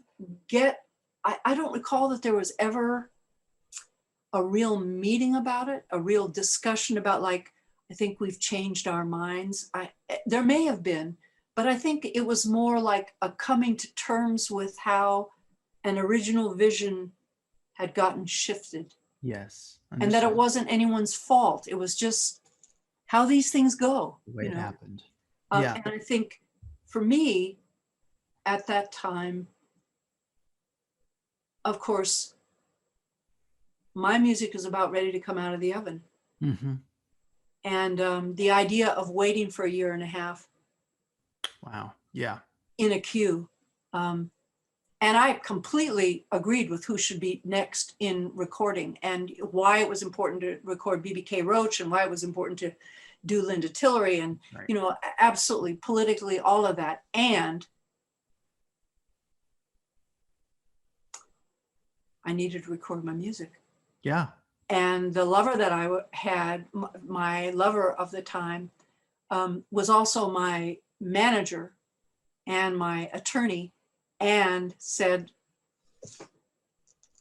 get, I don't recall that there was ever a real meeting about it, a real discussion about, like, I think we've changed our minds. There may have been, but I think it was more like a coming to terms with how an original vision had gotten shifted. Yes. And that it wasn't anyone's fault. It was just how these things go. The way it happened. And I think for me at that time, of course, my music is about ready to come out of the oven. And the idea of waiting for 1.5 years. Wow. Yeah. In a queue. And I completely agreed with who should be next in recording, and why it was important to record BBK Roach, and why it was important to do Linda Tillery, and, you know, absolutely politically, all of that. And I needed to record my music. Yeah. And the lover that I had, my lover of the time, was also my manager and my attorney, and said,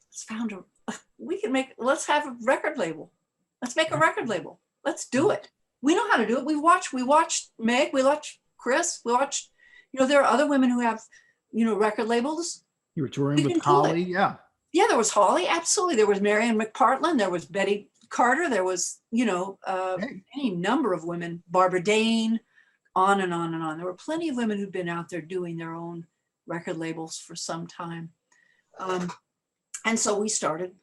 let's have a record label. Let's make a record label. Let's do it. We know how to do it. We watched Meg, we watched Chris, we watched, you know, there are other women who have, you know, record labels. You were touring with Holly. Yeah. Yeah, there was Holly. Absolutely. There was Marianne McPartland. There was Betty Carter. There was, you know, any number of women, Barbara Dane, on and on and on. There were plenty of women who'd been out there doing their own record labels for some time. And so we started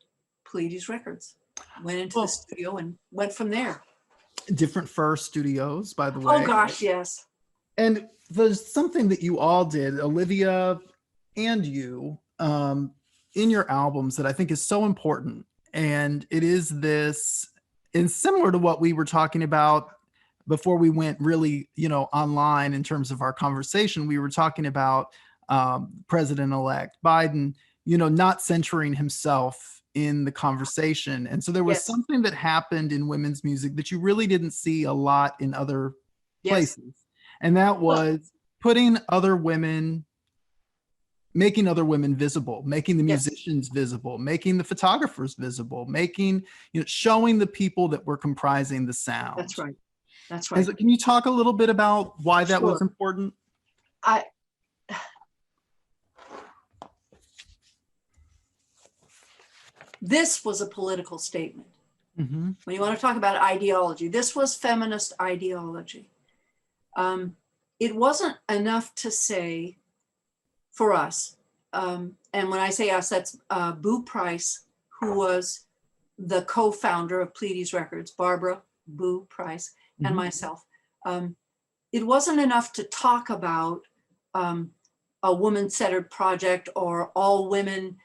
Pleiades Records, went into the studio and went from there. Different first studios, by the way. Oh gosh, yes. And there's something that you all did, Olivia and you, in your albums that I think is so important. And it is this, and similar to what we were talking about before we went really, online in terms of our conversation, we were talking about President-elect Biden, not centering himself in the conversation. And so there was something that happened in women's music that you really didn't see a lot in other places. And that was putting other women, making other women visible, making the musicians visible, making the photographers visible, making, showing the people that were comprising the sound. That's right. That's right. So can you talk a little bit about why that was important? This was a political statement. When you want to talk about ideology, this was feminist ideology. It wasn't enough to say for us, and when I say us, that's Boo Price, who was the co-founder of Pleiades Records, Barbara Boo Price, and myself. It wasn't enough to talk about a woman-centered project or all women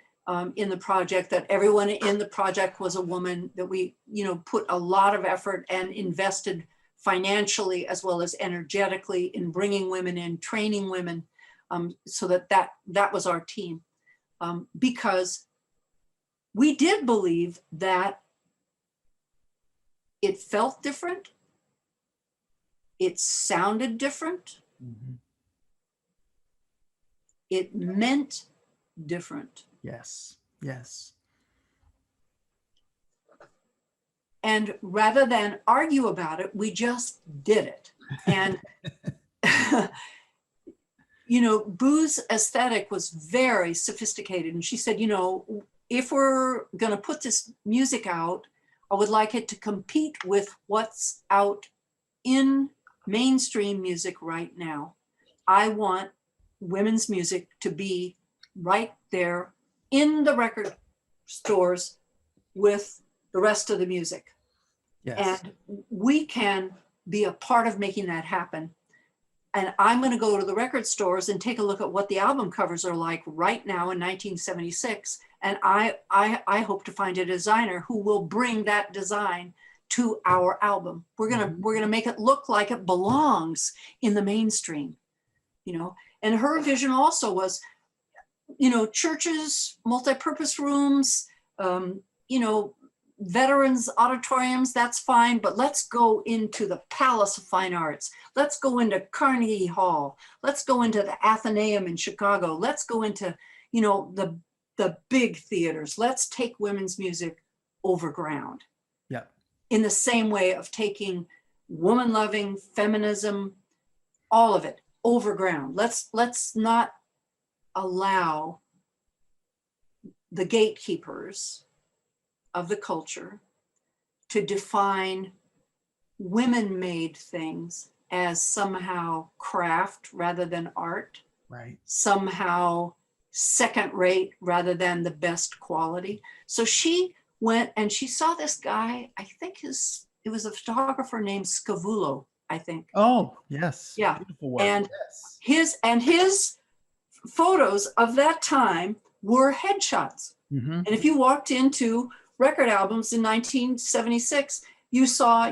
in the project, that everyone in the project was a woman, that we, put a lot of effort and invested financially as well as energetically in bringing women in, training women, so that was our team. Because we did believe that it felt different, it sounded different, it meant different. Yes, yes. And rather than argue about it, we just did it. And, Boo's aesthetic was very sophisticated. And she said, if we're going to put this music out, I would like it to compete with what's out in mainstream music right now. I want women's music to be right there in the record stores with the rest of the music. Yes. And we can be a part of making that happen. And I'm going to go to the record stores and take a look at what the album covers are like right now in 1976. And I hope to find a designer who will bring that design to our album. We're gonna make it look like it belongs in the mainstream, And her vision also was, churches, multi-purpose rooms, veterans auditoriums, that's fine, but let's go into the Palace of Fine Arts. Let's go into Carnegie Hall. Let's go into the Athenaeum in Chicago. Let's go into, the big theaters. Let's take women's music over ground. Yeah. In the same way of taking woman-loving feminism, all of it over ground. Let's not allow the gatekeepers of the culture to define women-made things as somehow craft rather than art, right? Somehow second rate rather than the best quality. So she went and she saw this guy, I think it was a photographer named Scavullo, I think. Oh, yes. Yeah. Beautiful work. And yes. his photos of that time were headshots. And if you walked into record albums in 1976, you saw,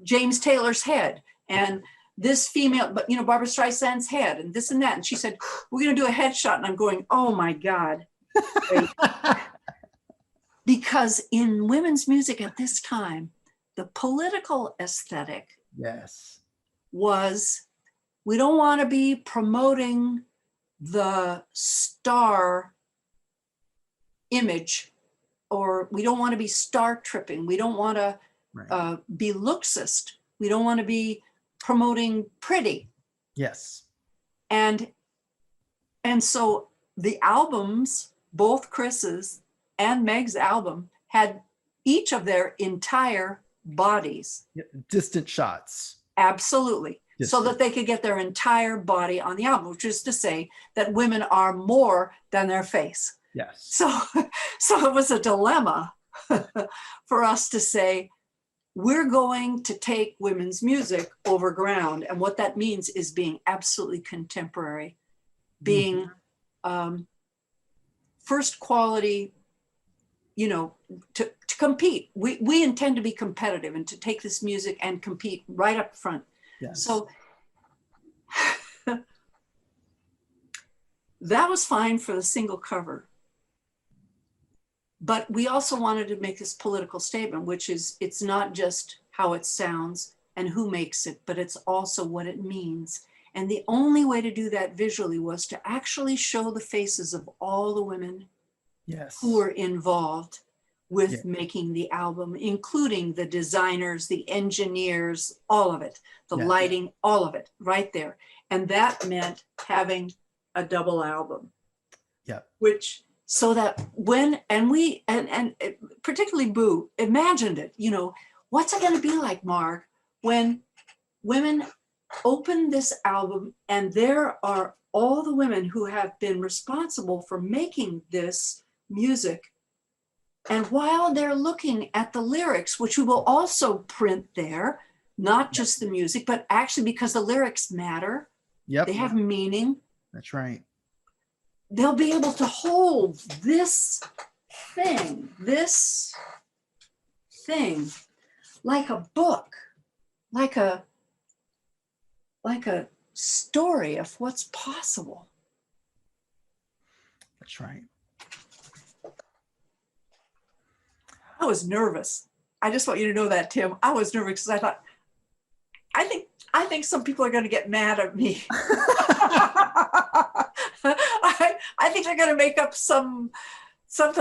James Taylor's head and this female, but Barbara Streisand's head and this and that. And she said, we're going to do a headshot. And I'm going, oh my God. Because in women's music at this time, the political aesthetic was, we don't want to be promoting the star image, or we don't want to be star tripping. We don't want to be looksist. We don't want to be promoting pretty. Yes. And so the albums, both Chris's and Meg's album, had each of their entire bodies. Distant shots. Absolutely. Distant. So that they could get their entire body on the album, which is to say that women are more than their face. Yes. So it was a dilemma for us to say, we're going to take women's music over ground. And what that means is being absolutely contemporary, being first quality, to to compete. We intend to be competitive and to take this music and compete right up front. Yes. So that was fine for the single cover. But we also wanted to make this political statement, which is, it's not just how it sounds and who makes it, but it's also what it means. And the only way to do that visually was to actually show the faces of all the women who were involved with making the album, including the designers, the engineers, all of it, the lighting, all of it right there. And that meant having a double album. Yeah. Which, so that when, and particularly Boo imagined it, you know, what's it going to be like, Marg, when women open this album and there are all the women who have been responsible for making this music. And while they're looking at the lyrics, which we will also print there, not just the music, but actually because the lyrics matter, they have meaning. That's right. They'll be able to hold this thing like a book, like a story of what's possible. That's right. I was nervous. I just want you to know that, Tim. I was nervous because I thought, I think some people are going to get mad at me. I think they're going to make up something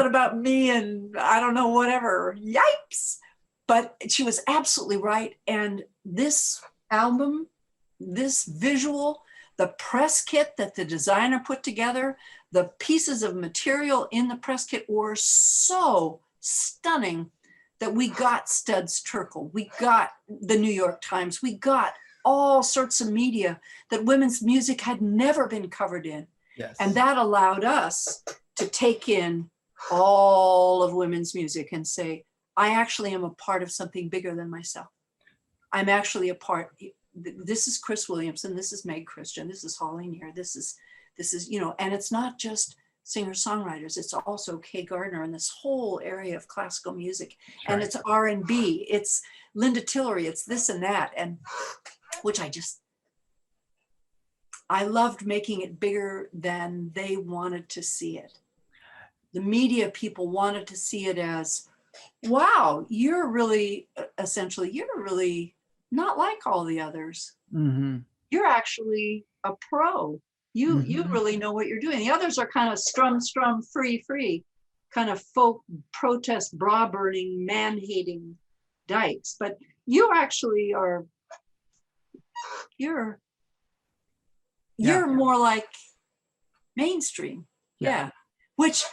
about me and I don't know, whatever. Yikes. But she was absolutely right. And this album, this visual, the press kit that the designer put together, the pieces of material in the press kit were so stunning that we got Studs Terkel, we got the New York Times, we got all sorts of media that women's music had never been covered in. Yes. And that allowed us to take in all of women's music and say, I actually am a part of something bigger than myself. I'm actually a part. This is Chris Williamson, this is Meg Christian, this is Holly Near, this is, you know, and it's not just singer-songwriters, it's also Kay Gardner and this whole area of classical music. And it's R&B, it's Linda Tillery, it's this and that, and which I loved making it bigger than they wanted to see it. The media people wanted to see it as, wow, you're really, essentially, you're really not like all the others. Mm-hmm. You're actually a pro. You really know what you're doing. The others are kind of strum, free, kind of folk protest, bra burning, man hating dykes. But you actually are, you're more like mainstream. Yeah. Which,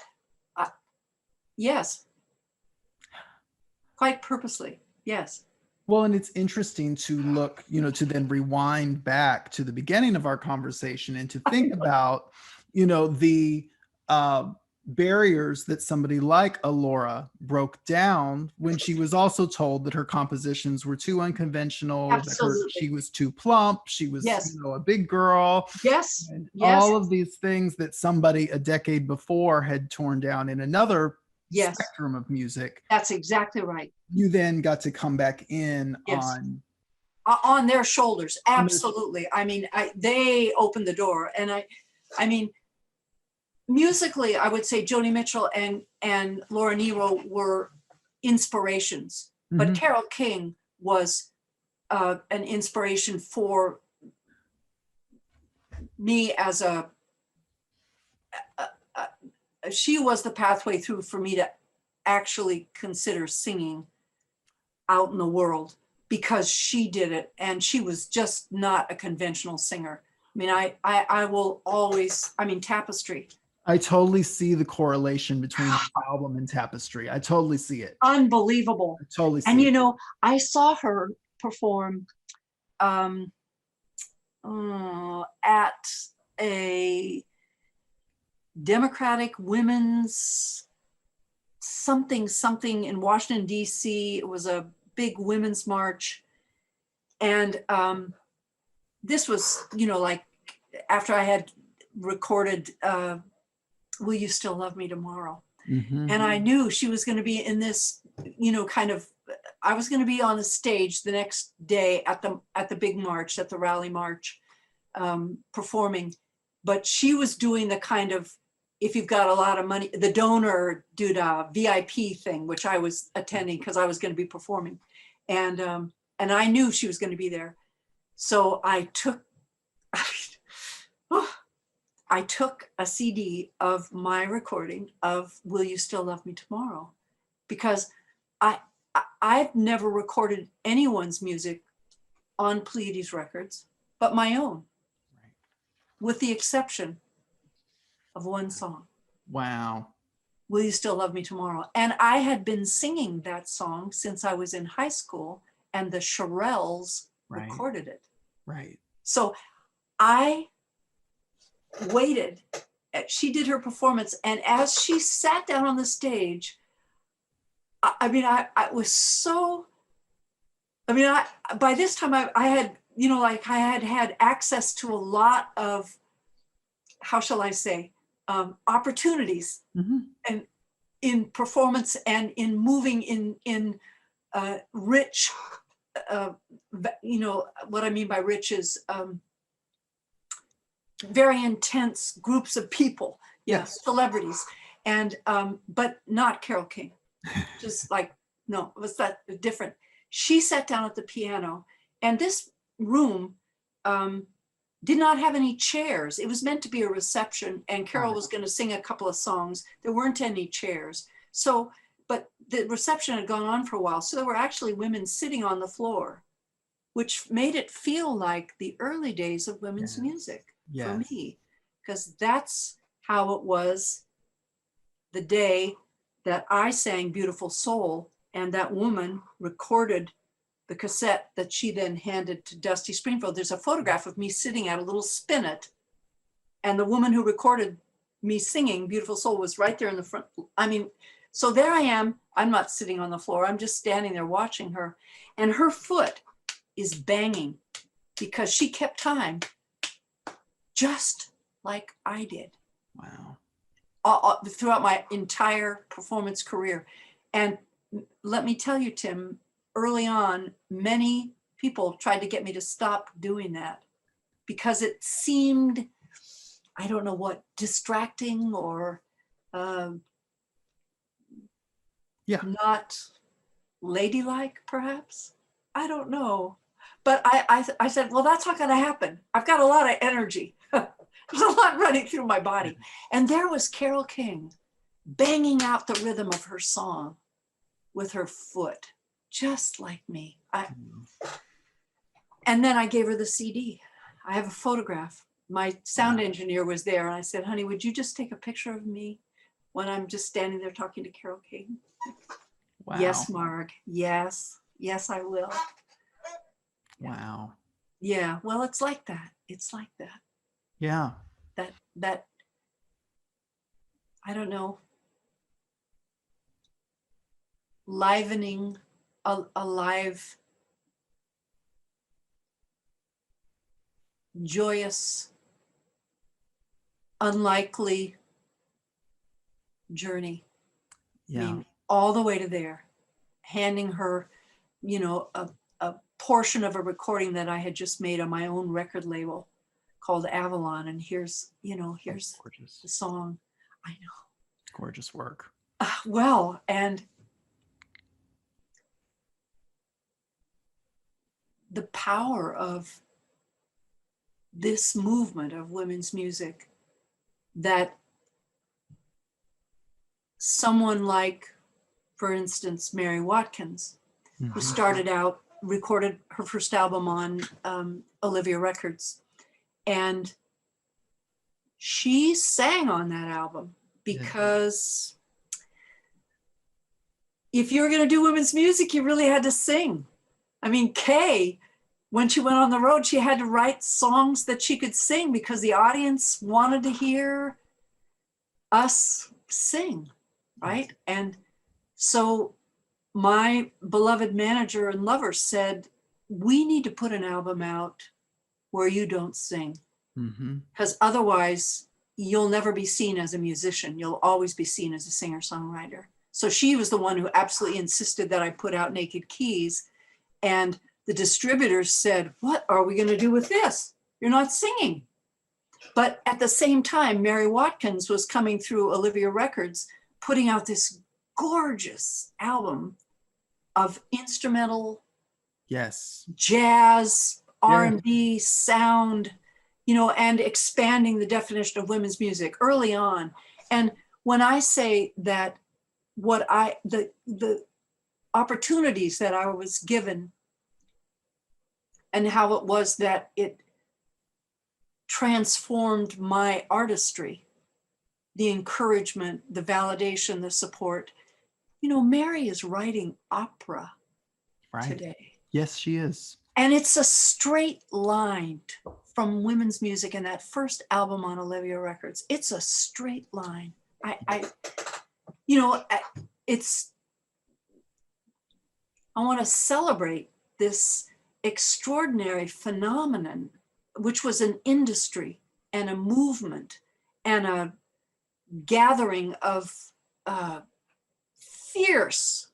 yes, quite purposely. Yes. Well, and it's interesting to look, you know, to then rewind back to the beginning of our conversation and to think about, you know, the barriers that somebody like Alora broke down when she was also told that her compositions were too unconventional, that she was too plump, she was, you know, a big girl. Yes. And all of these things that somebody a decade before had torn down in another spectrum of music. That's exactly right. You then got to come back in on their shoulders. Absolutely. I mean, they opened the door, and I mean, musically, I would say Joni Mitchell and Laura Nyro were inspirations, but Carole King was an inspiration for me as she was the pathway through for me to actually consider singing out in the world, because she did it, and she was just not a conventional singer. I mean, I will always, I mean, Tapestry. I totally see the correlation between the album and Tapestry. I totally see it. Unbelievable. I totally see and it. You know, I saw her perform at a Democratic women's something in Washington, D.C. It was a big women's march. And this was, you know, like after I had recorded Will You Still Love Me Tomorrow? And I knew she was going to be in this kind of, I was going to be on the stage the next day at the big march, at the rally march, performing, but she was doing the kind of, if you've got a lot of money, the donor doodah VIP thing, which I was attending because I was going to be performing, and I knew she was going to be there, so I took a CD of my recording of "Will You Still Love Me Tomorrow," because I've never recorded anyone's music on Pleiades Records but my own, Right. with the exception of one song. Wow. "Will You Still Love Me Tomorrow?" And I had been singing that song since I was in high school, and the Shirelles Right. recorded it. Right. So I waited. She did her performance, and as she sat down on the stage, I was so, by this time I had, I had access to a lot of, how shall I say, opportunities, and in performance and in moving in rich, what I mean by rich is very intense groups of people, Yes. celebrities, and but not Carole King. Just like, no, it was that different. She sat down at the piano, and this room did not have any chairs. It was meant to be a reception, and Carole was going to sing a couple of songs. There weren't any chairs. So, but the reception had gone on for a while. So there were actually women sitting on the floor, which made it feel like the early days of women's music for me, because that's how it was the day that I sang "Beautiful Soul," and that woman recorded the cassette that she then handed to Dusty Springfield. There's a photograph of me sitting at a little spinet, and the woman who recorded me singing "Beautiful Soul" was right there in the front. So there I am. I'm not sitting on the floor. I'm just standing there watching her, and her foot is banging because she kept time, just like I did. Wow. Throughout my entire performance career. And let me tell you, Tim, early on, many people tried to get me to stop doing that because it seemed, I don't know what, distracting or not ladylike, perhaps. I don't know. But I said, well, that's not going to happen. I've got a lot of energy. There's a lot running through my body. And there was Carole King banging out the rhythm of her song with her foot, just like me. And then I gave her the CD. I have a photograph. My sound engineer was there, and I said, honey, would you just take a picture of me when I'm just standing there talking to Carole King? Wow. Yes, Marg. Yes. Yes, I will. Wow. Yeah. Well, it's like that. It's like that. Yeah. That I don't know, livening a live, joyous, unlikely journey. Yeah. I mean, all the way to there, handing her, a portion of a recording that I had just made on my own record label called Avalon. And here's Gorgeous. the song. I know. Gorgeous work. Well, and the power of this movement of women's music, that someone like, for instance, Mary Watkins, who started out, recorded her first album on Olivia Records, and she sang on that album because if you were going to do women's music, you really had to sing. I mean, Kay, when she went on the road, she had to write songs that she could sing because the audience wanted to hear us sing, right? And so my beloved manager and lover said, we need to put an album out where you don't sing, because otherwise you'll never be seen as a musician. You'll always be seen as a singer-songwriter. So she was the one who absolutely insisted that I put out Naked Keys. And the distributors said, what are we going to do with this? You're not singing. But at the same time, Mary Watkins was coming through Olivia Records, putting out this gorgeous album of instrumental, Yes, jazz, R&B sound, you know, and expanding the definition of women's music early on. And when I say that the opportunities that I was given and how it was that it transformed my artistry, the encouragement, the validation, the support. You know, Mary is writing opera today. Yes, she is. And it's a straight line from women's music in that first album on Olivia Records. It's a straight line. I want to celebrate this extraordinary phenomenon, which was an industry and a movement and a gathering of fierce,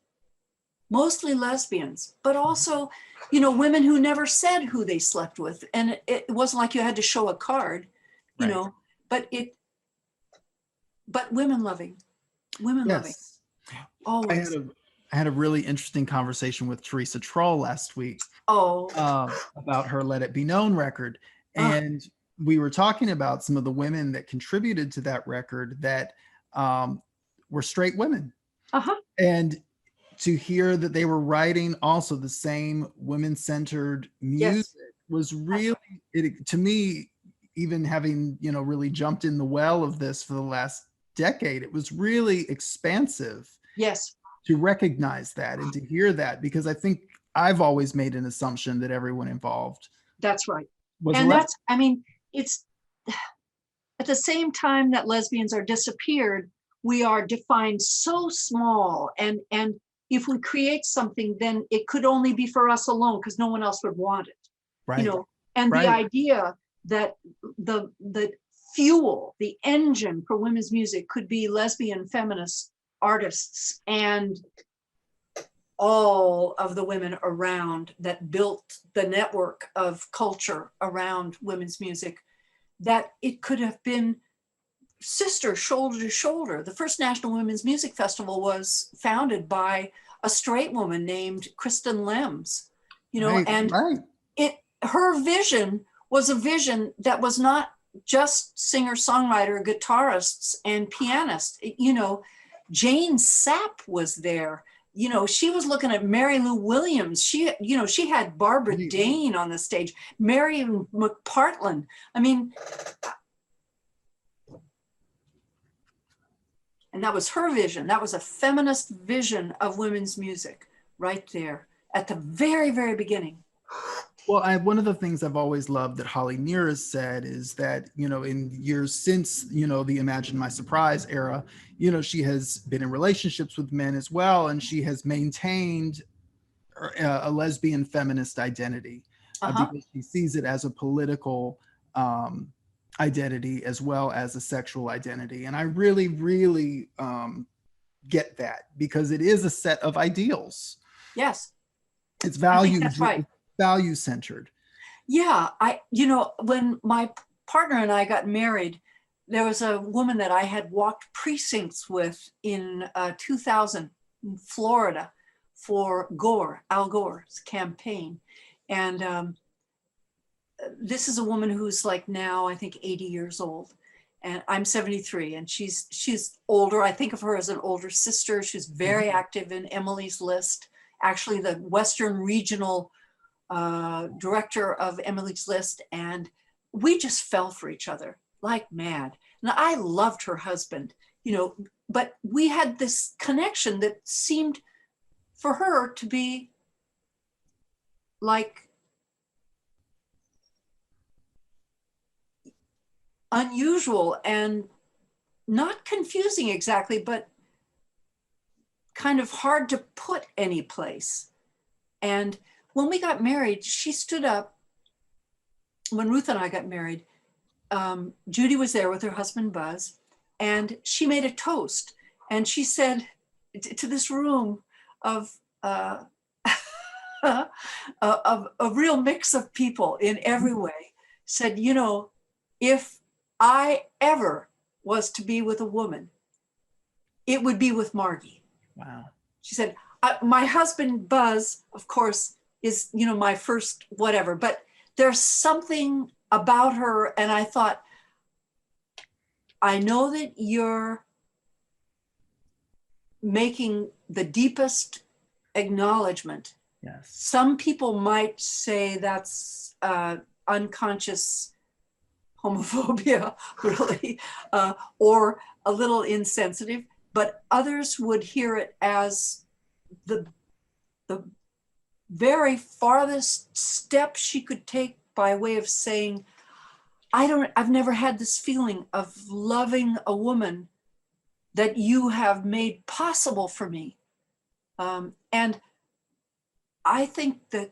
mostly lesbians, but also, you know, women who never said who they slept with. And it wasn't like you had to show a card, you know, but women loving, loving. Always. I had a really interesting conversation with Teresa Troll last week about her Let It Be Known record. And we were talking about some of the women that contributed to that record that were straight women. And to hear that they were writing also the same women-centered music was really, to me, even having, you know, really jumped in the well of this for the last decade, it was really expansive. Yes. To recognize that and to hear that, because I think I've always made an assumption that everyone involved. That's right. And that's, I mean, it's at the same time that lesbians are disappeared, we are defined so small. And if we create something, then it could only be for us alone because no one else would want it. Right. You know, and the idea that the fuel, the engine for women's music could be lesbian feminist artists and all of the women around that built the network of culture around women's music, that it could have been sister, shoulder to shoulder. The first National Women's Music Festival was founded by a straight woman named Kristen Lems, you know, her vision was a vision that was not just singer, songwriter, guitarists, and pianists. You know, Jane Sapp was there. You know, she was looking at Mary Lou Williams. She had Barbara Dane on the stage, Marion McPartland. I mean, and that was her vision. That was a feminist vision of women's music right there at the very, very beginning. Well, one of the things I've always loved that Holly Near has said is that, you know, in years since, you know, the Imagine My Surprise era, you know, she has been in relationships with men as well, and she has maintained a lesbian feminist identity because she sees it as a political identity as well as a sexual identity. And I really, really get that, because it is a set of ideals. Yes. It's value. That's right. Value centered. Yeah, you know, when my partner and I got married, there was a woman that I had walked precincts with in 2000 in Florida for Al Gore's campaign. And this is a woman who's like now, I think 80 years old. And I'm 73, and she's older. I think of her as an older sister. She's very active in Emily's List, actually the Western Regional director of Emily's List, and we just fell for each other like mad. And I loved her husband, you know, but we had this connection that seemed for her to be like unusual and not confusing exactly, but kind of hard to put any place. And when we got married, she stood up. When Ruth and I got married, Judy was there with her husband, Buzz, and she made a toast. And she said, to this room of a real mix of people in every way, said, you know, if I ever was to be with a woman, it would be with Margie. Wow. She said, my husband, Buzz, of course, is, you know, my first whatever, but there's something about her. And I thought, I know that you're making the deepest acknowledgement. Yes. Some people might say that's unconscious homophobia, really, or a little insensitive, but others would hear it as the very farthest step she could take by way of saying, I've never had this feeling of loving a woman that you have made possible for me. And I think that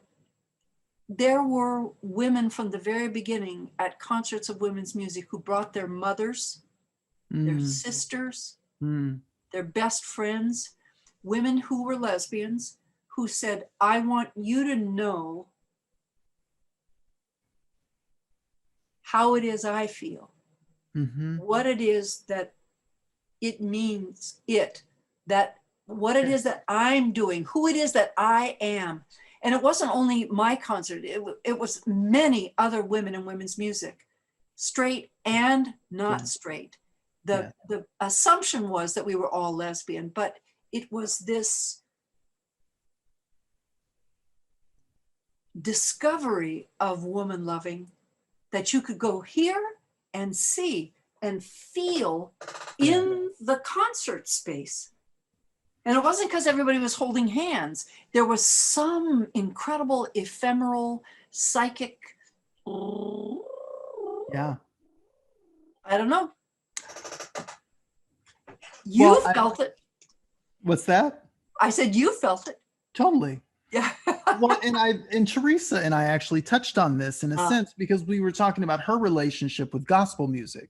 there were women from the very beginning at concerts of women's music who brought their mothers, their sisters, their best friends, women who were lesbians, who said, I want you to know how it is I feel, what it is that it means, that what it is that I'm doing, who it is that I am. And it wasn't only my concert, it was many other women in women's music, straight and not straight. The assumption was that we were all lesbian, but it was this discovery of woman loving that you could go hear and see and feel in the concert space. And it wasn't because everybody was holding hands. There was some incredible ephemeral psychic, yeah, I don't know. You felt it. What's that? I said you felt it. Totally. Yeah. Well, and Teresa and I actually touched on this in a sense, because we were talking about her relationship with gospel music.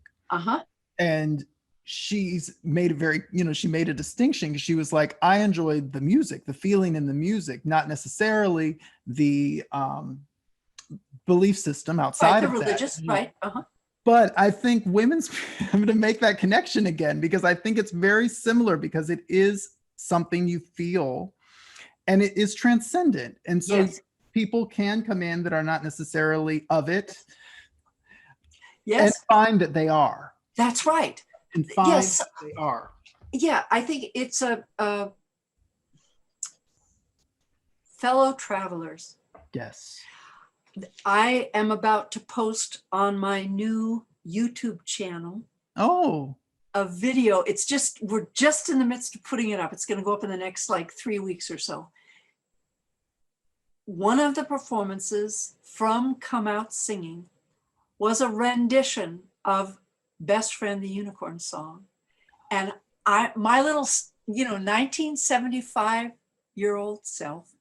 And she's made it very, you know, she made a distinction because she was like, I enjoyed the music, the feeling in the music, not necessarily the belief system outside of religious, that. right? But I think women's, I'm going to make that connection again, because I think it's very similar, because it is something you feel and it is transcendent. And so people can come in that are not necessarily of it and find that they are. That's right. And find that they are. Yeah, I think it's a fellow travelers. Yes. I am about to post on my new YouTube channel a video. We're just in the midst of putting it up. It's going to go up in the next like 3 weeks or so. One of the performances from Come Out Singing was a rendition of Best Friend the Unicorn song. And my little, 1975-year-old self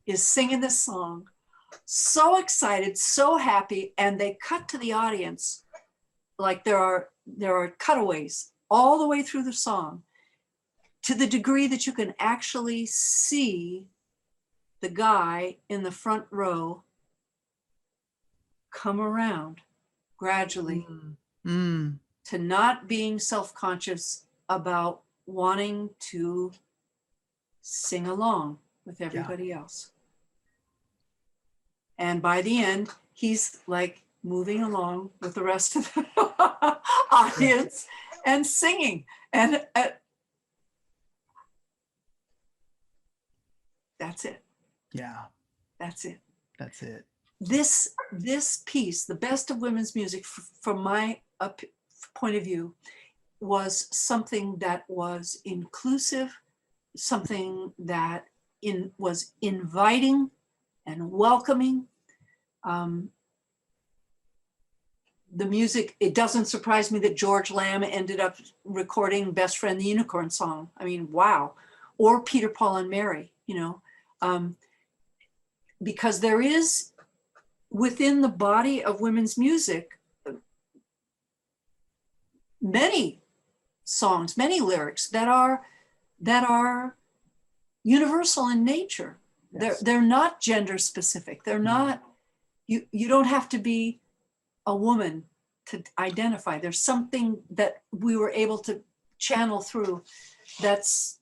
is singing this song, so excited, so happy. And they cut to the audience, like there are cutaways all the way through the song, to the degree that you can actually see the guy in the front row come around gradually to not being self-conscious about wanting to sing along with everybody else. And by the end, he's like moving along with the rest of the audience and singing. And that's it. Yeah. That's it. That's it. This piece, the best of women's music, from my point of view, was something that was inclusive, something that was inviting and welcoming. The music, it doesn't surprise me that George Lamb ended up recording Best Friend the Unicorn song. I mean, wow. Or Peter, Paul and Mary, because there is, within the body of women's music, many songs, many lyrics that are that are universal in nature. Yes. They're not gender specific. They're not, you don't have to be a woman to identify. There's something that we were able to channel through that's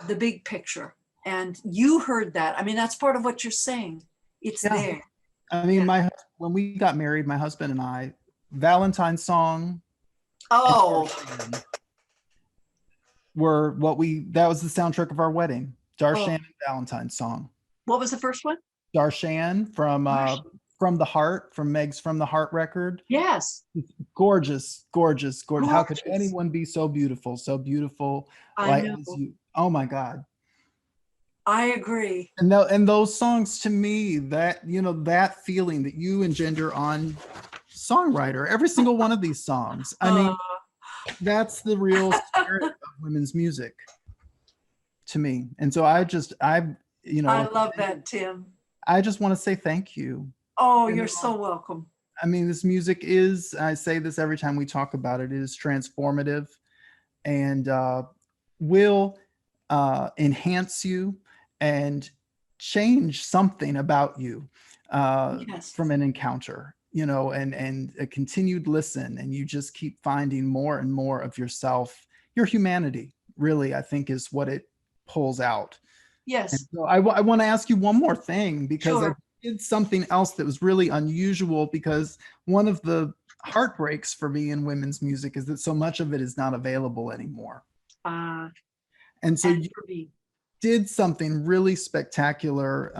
the big picture. And you heard that. I mean, that's part of what you're saying. It's Yeah. there. I mean, Yeah. when we got married, my husband and I, Valentine's song Oh, were that was the soundtrack of our wedding. Darshan oh, and Valentine's song. what was the first one? Darshan from the Heart, from Meg's From the Heart record. Yes. Gorgeous, gorgeous, gorgeous. How could Gorgeous. anyone be so beautiful, so beautiful I like know. as you? Oh my God. I agree. And those songs to me, that that feeling that you engender on Songwriter, every single one of these songs. I mean, that's the real spirit of women's music to me. And so I love that, Tim. I just want to say thank you. Oh, you're so welcome. I mean, this music is, I say this every time we talk about it, is transformative and will enhance you and change something about you Yes. from an encounter, and a continued listen. And you just keep finding more and more of yourself, your humanity, really, I think is what it pulls out. Yes. And so I want to ask you one more thing, because Sure. I did something else that was really unusual, because one of the heartbreaks for me in women's music is that so much of it is not available anymore. And so you did something really spectacular.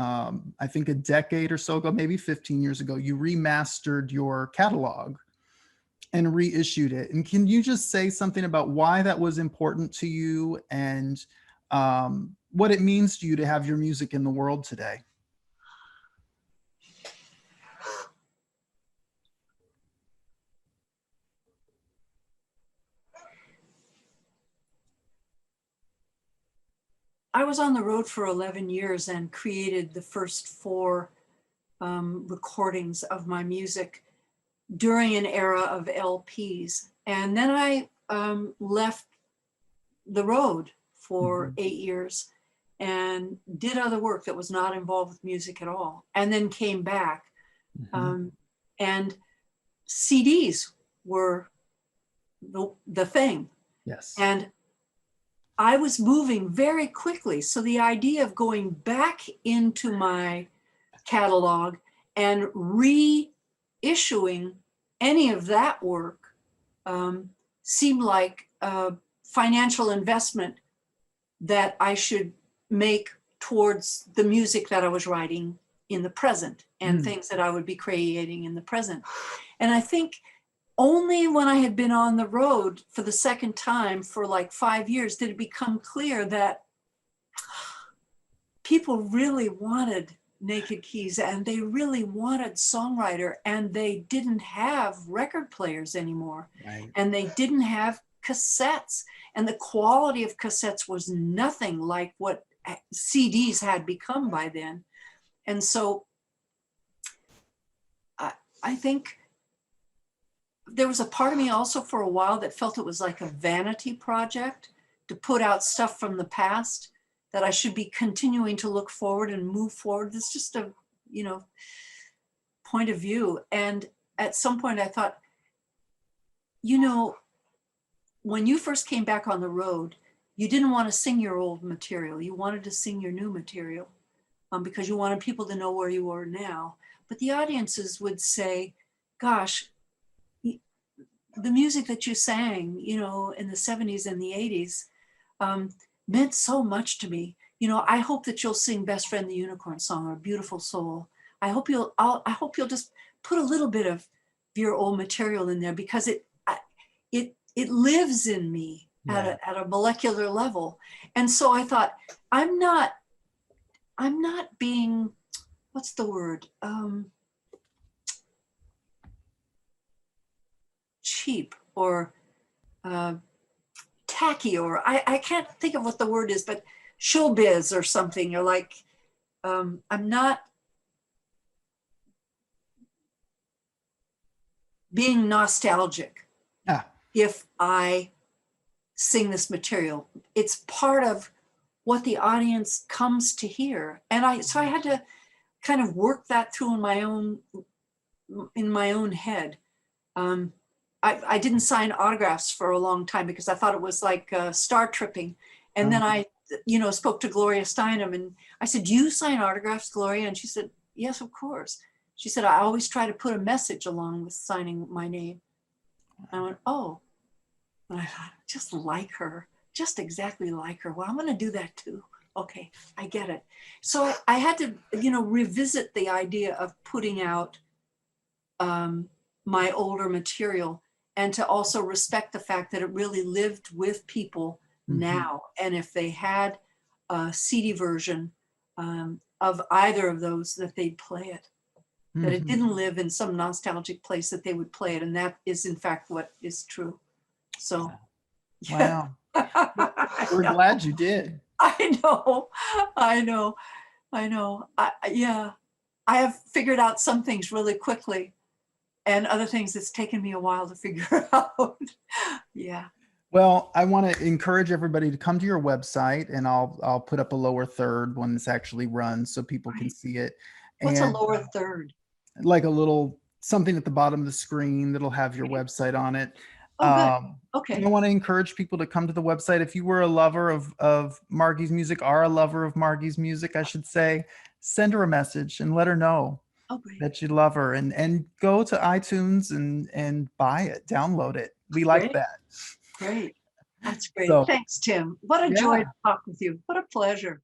I think a decade or so ago, maybe 15 years ago, you remastered your catalog and reissued it. And can you just say something about why that was important to you and what it means to you to have your music in the world today? I was on the road for 11 years and created the first 4 recordings of my music during an era of LPs. And then I left the road for 8 years and did other work that was not involved with music at all, and then came back. And CDs were the thing. Yes. And I was moving very quickly. So the idea of going back into my catalog and reissuing any of that work seemed like a financial investment that I should make towards the music that I was writing in the present and things that I would be creating in the present. And I think only when I had been on the road for the second time for like 5 years did it become clear that people really wanted Naked Keys and they really wanted Songwriter, and they didn't have record players anymore. Right. And they didn't have cassettes, and the quality of cassettes was nothing like what CDs had become by then. And so I think there was a part of me also for a while that felt it was like a vanity project to put out stuff from the past, that I should be continuing to look forward and move forward. It's just a, point of view. And at some point I thought, when you first came back on the road, you didn't want to sing your old material. You wanted to sing your new material because you wanted people to know where you are now. But the audiences would say, gosh, the music that you sang, in the 70s and the 80s meant so much to me. I hope that you'll sing Best Friend the Unicorn Song or Beautiful Soul. I hope you'll just put a little bit of your old material in there, because it lives in me at a molecular level. And so I thought, I'm not being, what's the word? Cheap or tacky, or I can't think of what the word is, but showbiz or something. You're like, I'm not being nostalgic if I sing this material. It's part of what the audience comes to hear. And so I had to kind of work that through in my own head. I didn't sign autographs for a long time because I thought it was like star tripping. And then I, spoke to Gloria Steinem and I said, "Do you sign autographs, Gloria?" And she said, "Yes, of course." She said, "I always try to put a message along with signing my name." I went, "Oh." And I thought, just like her, just exactly like her. Well, I'm going to do that too. Okay, I get it. So I had to, revisit the idea of putting out my older material, and to also respect the fact that it really lived with people now. And if they had a CD version of either of those, that they'd play it. That it didn't live in some nostalgic place, that they would play it. And that is in fact what is true. So, wow. We're glad you did. I know. Yeah, I have figured out some things really quickly, and other things it's taken me a while to figure out. Yeah. Well, I want to encourage everybody to come to your website, and I'll put up a lower third when it's actually run so people can see it. What's And a lower third? like a little something at the bottom of the screen that'll have your website on it. Oh, good. Okay. I want to encourage people to come to the website. If you were a lover of Margie's music, are a lover of Margie's music, I should say, send her a message and let her know that you love her, and go to iTunes and buy it, download it. We like that. Great. That's great. So, Thanks, Tim. What a joy to talk with you. What a pleasure.